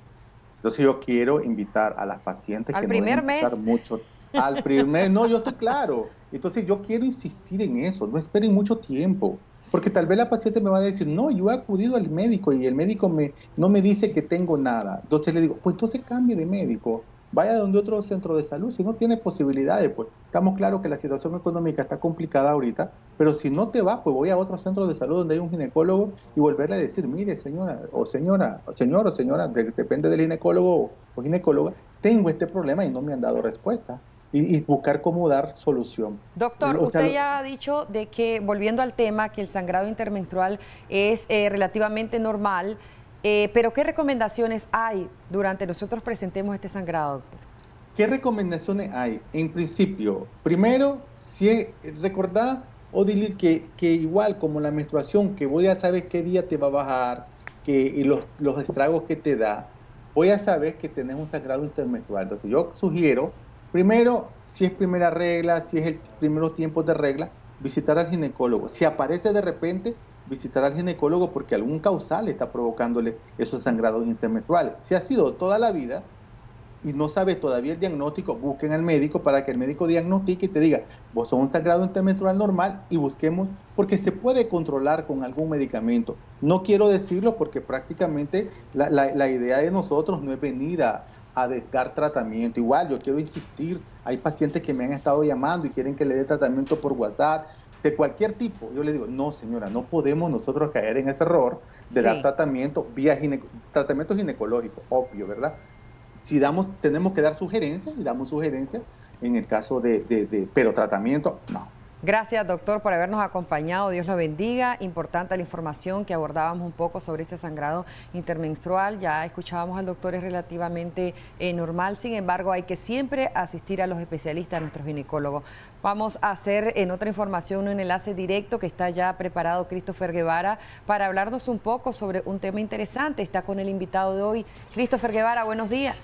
Speaker 17: Entonces yo quiero invitar a las pacientes que no deben estar mucho. Al primer, no, yo estoy claro. Entonces yo quiero insistir en eso, no esperen mucho tiempo. Porque tal vez la paciente me va a decir, no, yo he acudido al médico y el médico no me dice que tengo nada. Entonces le digo, pues entonces cambie de médico, vaya a donde otro centro de salud, si no tiene posibilidades, pues estamos claros que la situación económica está complicada ahorita, pero si no te va, pues voy a otro centro de salud donde hay un ginecólogo y volverle a decir, mire señora, o señor o señora, depende del ginecólogo o ginecóloga, tengo este problema y no me han dado respuesta. Y buscar cómo dar solución.
Speaker 1: Doctor, usted ya ha dicho de que, volviendo al tema, que el sangrado intermenstrual es relativamente normal, pero ¿qué recomendaciones hay durante nosotros presentemos este sangrado, doctor?
Speaker 17: ¿Qué recomendaciones hay? En principio, primero, recordad, Odilit, que igual como la menstruación, que voy a saber qué día te va a bajar, y los estragos que te da, voy a saber que tenés un sangrado intermenstrual. Entonces yo sugiero, primero, si es primera regla, si es el primeros tiempos de regla, visitar al ginecólogo. Si aparece de repente, visitar al ginecólogo porque algún causal está provocándole esos sangrados intermenstruales. Si ha sido toda la vida, y no sabes todavía el diagnóstico, busquen al médico para que el médico diagnostique y te diga, vos sos un sangrado intermenstrual normal y busquemos, porque se puede controlar con algún medicamento. No quiero decirlo porque prácticamente la idea de nosotros no es venir a dar tratamiento. Igual, yo quiero insistir, hay pacientes que me han estado llamando y quieren que le dé tratamiento por WhatsApp, de cualquier tipo. Yo les digo, no señora, no podemos nosotros caer en ese error de dar tratamiento tratamiento ginecológico, obvio, ¿verdad? Si tenemos que dar sugerencias, y damos sugerencias en el caso pero tratamiento, no.
Speaker 1: Gracias, doctor, por habernos acompañado. Dios lo bendiga. Importante la información que abordábamos un poco sobre ese sangrado intermenstrual. Ya escuchábamos al doctor, es relativamente normal. Sin embargo, hay que siempre asistir a los especialistas, a nuestros ginecólogos. Vamos a hacer en otra información un enlace directo que está ya preparado Christopher Guevara para hablarnos un poco sobre un tema interesante. Está con el invitado de hoy, Christopher Guevara. Buenos días.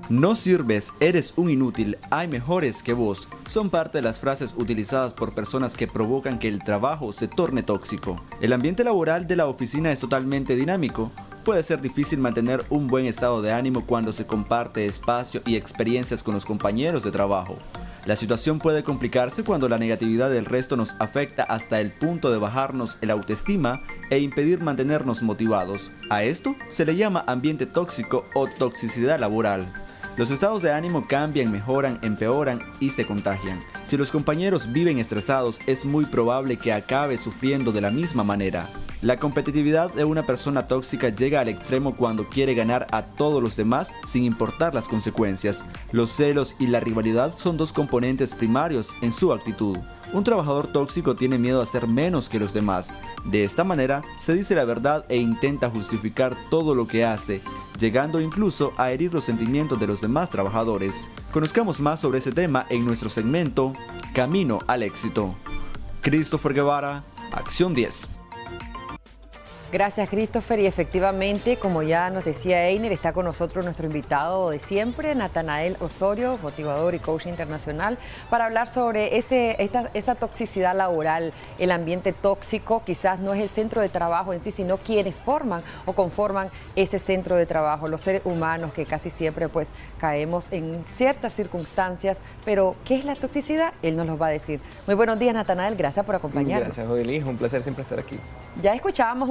Speaker 9: No sirves, eres un inútil, hay mejores que vos. Son parte de las frases utilizadas por personas que provocan que el trabajo se torne tóxico. El ambiente laboral de la oficina es totalmente dinámico. Puede ser difícil mantener un buen estado de ánimo cuando se comparte espacio y experiencias con los compañeros de trabajo. La situación puede complicarse cuando la negatividad del resto nos afecta hasta el punto de bajarnos el autoestima e impedir mantenernos motivados. A esto se le llama ambiente tóxico o toxicidad laboral. Los estados de ánimo cambian, mejoran, empeoran y se contagian. Si los compañeros viven estresados, es muy probable que acabe sufriendo de la misma manera. La competitividad de una persona tóxica llega al extremo cuando quiere ganar a todos los demás sin importar las consecuencias. Los celos y la rivalidad son dos componentes primarios en su actitud. Un trabajador tóxico tiene miedo a ser menos que los demás. De esta manera, se dice la verdad e intenta justificar todo lo que hace, llegando incluso a herir los sentimientos de los demás trabajadores. Conozcamos más sobre ese tema en nuestro segmento Camino al Éxito. Christopher Guevara, Acción 10.
Speaker 1: Gracias, Christopher. Y efectivamente, como ya nos decía Einer, está con nosotros nuestro invitado de siempre, Natanael Osorio, motivador y coach internacional, para hablar sobre esa toxicidad laboral, el ambiente tóxico. Quizás no es el centro de trabajo en sí, sino quienes forman o conforman ese centro de trabajo, los seres humanos que casi siempre pues caemos en ciertas circunstancias. Pero, ¿qué es la toxicidad? Él nos lo va a decir. Muy buenos días, Natanael. Gracias por acompañarnos.
Speaker 19: Gracias, Odilí. Un placer siempre estar aquí.
Speaker 1: Ya escuchábamos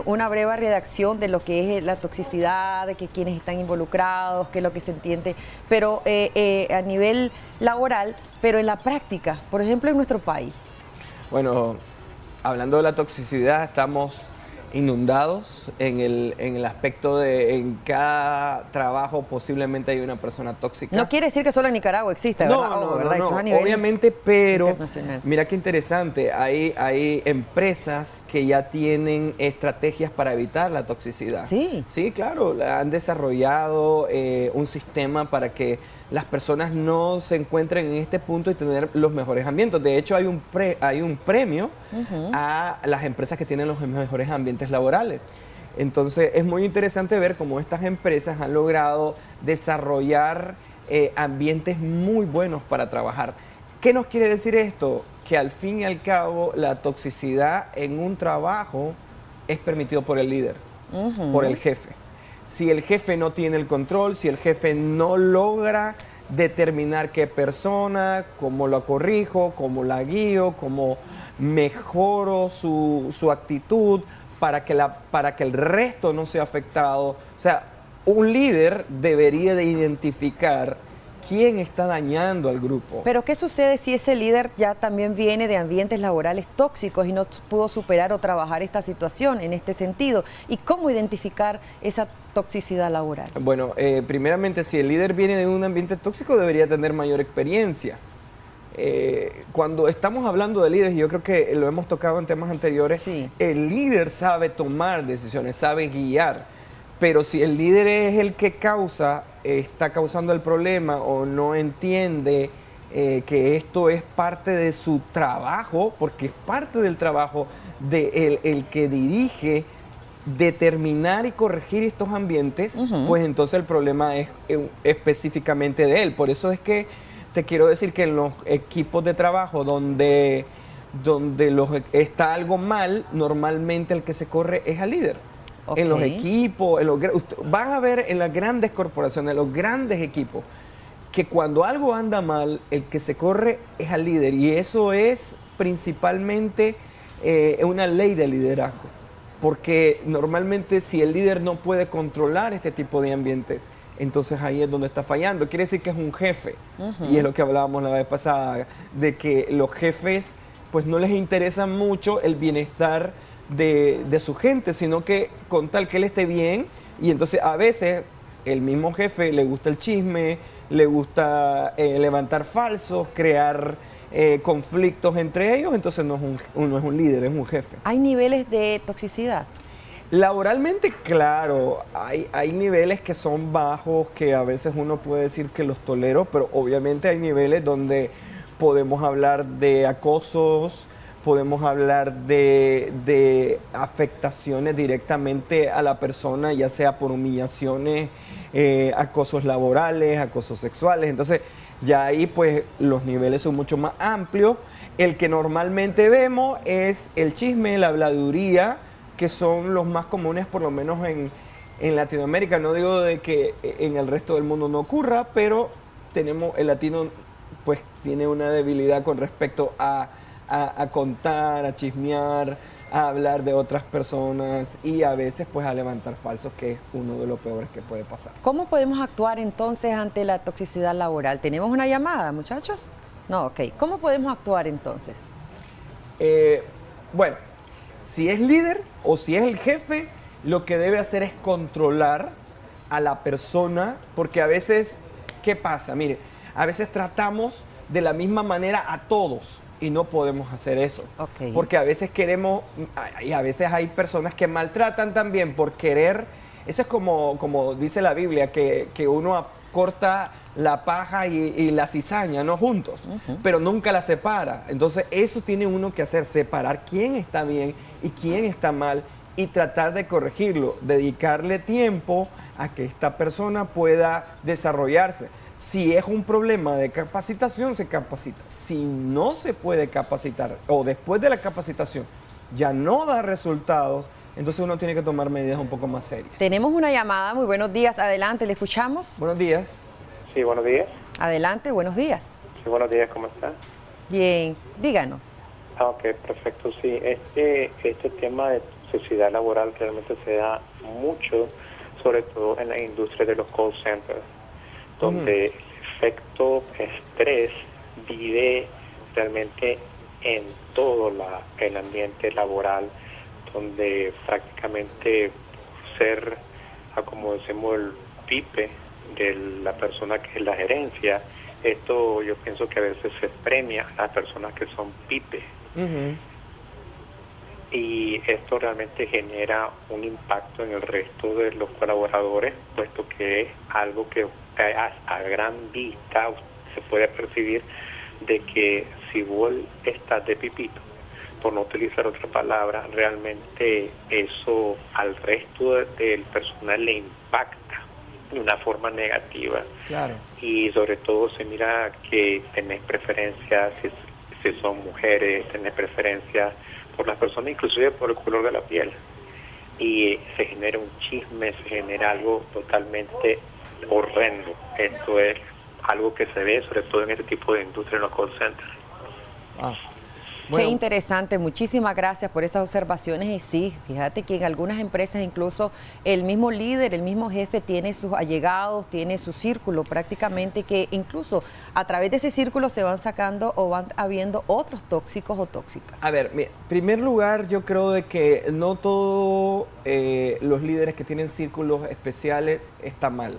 Speaker 1: una breve redacción de lo que es la toxicidad, de que quienes están involucrados, qué es lo que se entiende, pero a nivel laboral, pero en la práctica, por ejemplo, en nuestro país.
Speaker 19: Bueno, hablando de la toxicidad, estamos inundados en el aspecto de en cada trabajo posiblemente hay una persona tóxica.
Speaker 1: No quiere decir que solo en Nicaragua existe, ¿verdad?
Speaker 19: No, obviamente, pero mira qué interesante, hay empresas que ya tienen estrategias para evitar la toxicidad. Sí, claro, han desarrollado un sistema para que las personas no se encuentren en este punto y tener los mejores ambientes. De hecho, hay un premio a las empresas que tienen los mejores ambientes laborales. Entonces, es muy interesante ver cómo estas empresas han logrado desarrollar ambientes muy buenos para trabajar. ¿Qué nos quiere decir esto? Que al fin y al cabo, la toxicidad en un trabajo es permitido por el líder, por el jefe. Si el jefe no tiene el control, si el jefe no logra determinar qué persona, cómo la corrijo, cómo la guío, cómo mejoro su actitud para que el resto no sea afectado. O sea, un líder debería de identificar quién está dañando al grupo.
Speaker 1: Pero ¿qué sucede si ese líder ya también viene de ambientes laborales tóxicos y no pudo superar o trabajar esta situación en este sentido? ¿Y cómo identificar esa toxicidad laboral?
Speaker 19: Bueno, primeramente, si el líder viene de un ambiente tóxico, debería tener mayor experiencia. Cuando estamos hablando de líderes, yo creo que lo hemos tocado en temas anteriores, el líder sabe tomar decisiones, sabe guiar. Pero si el líder es el que está causando el problema o no entiende que esto es parte de su trabajo, porque es parte del trabajo de el que dirige determinar y corregir estos ambientes, pues entonces el problema es específicamente de él. Por eso es que te quiero decir que en los equipos de trabajo donde está algo mal, normalmente el que se corre es al líder. Okay. En los equipos, van a ver en las grandes corporaciones, en los grandes equipos, que cuando algo anda mal, el que se corre es al líder. Y eso es principalmente una ley de liderazgo. Porque normalmente si el líder no puede controlar este tipo de ambientes, entonces ahí es donde está fallando. Quiere decir que es un jefe. Y es lo que hablábamos la vez pasada, de que los jefes pues no les interesa mucho el bienestar de su gente, sino que con tal que él esté bien. Y entonces a veces el mismo jefe le gusta el chisme, le gusta levantar falsos, crear conflictos entre ellos, entonces no es un líder, es un jefe.
Speaker 1: ¿Hay niveles de toxicidad?
Speaker 19: Laboralmente, claro, hay niveles que son bajos, que a veces uno puede decir que los tolero, pero obviamente hay niveles donde podemos hablar de acosos, podemos hablar de afectaciones directamente a la persona, ya sea por humillaciones, acosos laborales, acosos sexuales. Entonces, ya ahí pues los niveles son mucho más amplios. El que normalmente vemos es el chisme, la habladuría, que son los más comunes, por lo menos en Latinoamérica. No digo de que en el resto del mundo no ocurra, pero el latino pues tiene una debilidad con respecto a contar, a chismear, a hablar de otras personas y a veces pues a levantar falsos, que es uno de los peores que puede pasar.
Speaker 1: ¿Cómo podemos actuar entonces ante la toxicidad laboral? ¿Tenemos una llamada, muchachos? No, ok. ¿Cómo podemos actuar entonces?
Speaker 19: Bueno, si es líder o si es el jefe, lo que debe hacer es controlar a la persona, porque a veces, ¿qué pasa? Mire, a veces tratamos de la misma manera a todos. Y no podemos hacer eso, porque a veces queremos, y a veces hay personas que maltratan también por querer. Eso es como dice la Biblia, que uno corta la paja y la cizaña, no juntos, pero nunca la separa. Entonces eso tiene uno que hacer, separar quién está bien y quién está mal y tratar de corregirlo, dedicarle tiempo a que esta persona pueda desarrollarse. Si es un problema de capacitación, se capacita. Si no se puede capacitar o después de la capacitación ya no da resultados, entonces uno tiene que tomar medidas un poco más serias.
Speaker 1: Tenemos una llamada. Muy buenos días. Adelante, ¿le escuchamos?
Speaker 19: Buenos días.
Speaker 5: Sí, buenos días.
Speaker 1: Adelante, buenos días.
Speaker 5: Sí, buenos días, ¿cómo está?
Speaker 1: Bien, díganos.
Speaker 5: Ok, perfecto. Sí, este tema de toxicidad laboral realmente se da mucho, sobre todo en la industria de los call centers, donde el efecto estrés vive realmente en todo el ambiente laboral, donde prácticamente ser, como decimos, el pipe de la persona que es la gerencia, esto yo pienso que a veces se premia a las personas que son pipe. Y esto realmente genera un impacto en el resto de los colaboradores, puesto que es algo que a gran vista se puede percibir de que si vos estás de pipito, por no utilizar otra palabra, realmente eso al resto del personal le impacta de una forma negativa.
Speaker 19: Claro.
Speaker 5: Y sobre todo se mira que tenés preferencias, si son mujeres, tenés preferencias por las personas, inclusive por el color de la piel. Y se genera un chisme, se genera algo totalmente horrendo. Esto es algo que se ve sobre todo en este tipo de industria en los call centers.
Speaker 1: Qué interesante, muchísimas gracias por esas observaciones. Y sí, fíjate que en algunas empresas incluso el mismo líder, el mismo jefe tiene sus allegados, tiene su círculo prácticamente, que incluso a través de ese círculo se van sacando o van habiendo otros tóxicos o tóxicas.
Speaker 19: A ver, en primer lugar, yo creo de que no todos los líderes que tienen círculos especiales está mal.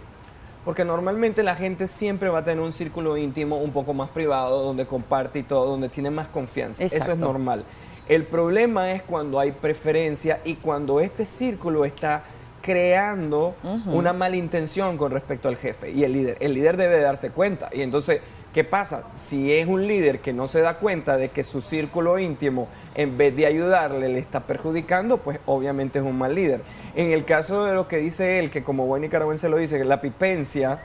Speaker 19: Porque normalmente la gente siempre va a tener un círculo íntimo un poco más privado, donde comparte y todo, donde tiene más confianza. Exacto. Eso es normal. El problema es cuando hay preferencia y cuando este círculo está creando una mala intención con respecto al jefe y el líder. El líder debe darse cuenta. Y entonces, ¿Qué pasa? Si es un líder que no se da cuenta de que su círculo íntimo, en vez de ayudarle, le está perjudicando, pues obviamente es un mal líder. En el caso de lo que dice él, que como buen nicaragüense lo dice, la pipencia,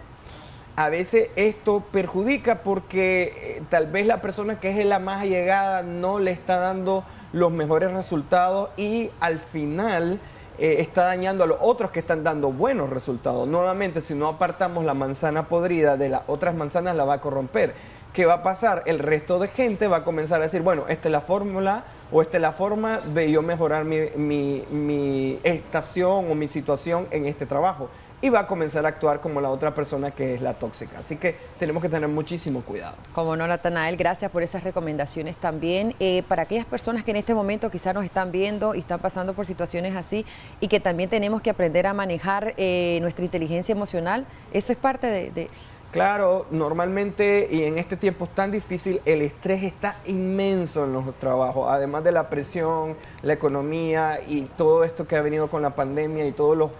Speaker 19: a veces esto perjudica porque tal vez la persona que es la más allegada no le está dando los mejores resultados y al final está dañando a los otros que están dando buenos resultados. Nuevamente, si no apartamos la manzana podrida de las otras manzanas, la va a corromper. ¿Qué va a pasar? El resto de gente va a comenzar a decir, bueno, esta es la fórmula o esta es la forma de yo mejorar mi estación o mi situación en este trabajo. Y va a comenzar a actuar como la otra persona que es la tóxica. Así que tenemos que tener muchísimo cuidado.
Speaker 1: Como no, Natanael, gracias por esas recomendaciones también. Para aquellas personas que en este momento quizás nos están viendo y están pasando por situaciones así y que también tenemos que aprender a manejar nuestra inteligencia emocional, eso es parte de...
Speaker 19: Claro, normalmente y en este tiempo tan difícil, el estrés está inmenso en los trabajos, además de la presión, la economía y todo esto que ha venido con la pandemia y todos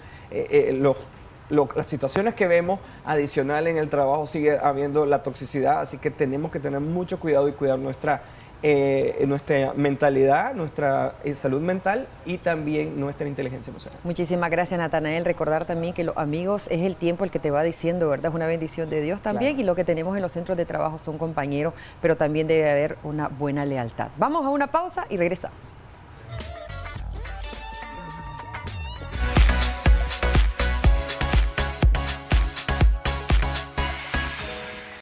Speaker 19: las situaciones que vemos adicional en el trabajo, sigue habiendo la toxicidad, así que tenemos que tener mucho cuidado y cuidar nuestra mentalidad, nuestra salud mental y también nuestra inteligencia emocional.
Speaker 1: Muchísimas gracias, Natanael. Recordar también que los amigos es el tiempo el que te va diciendo, ¿verdad? Es una bendición de Dios también, claro. Y lo que tenemos en los centros de trabajo son compañeros, pero también debe haber una buena lealtad. Vamos a una pausa y regresamos.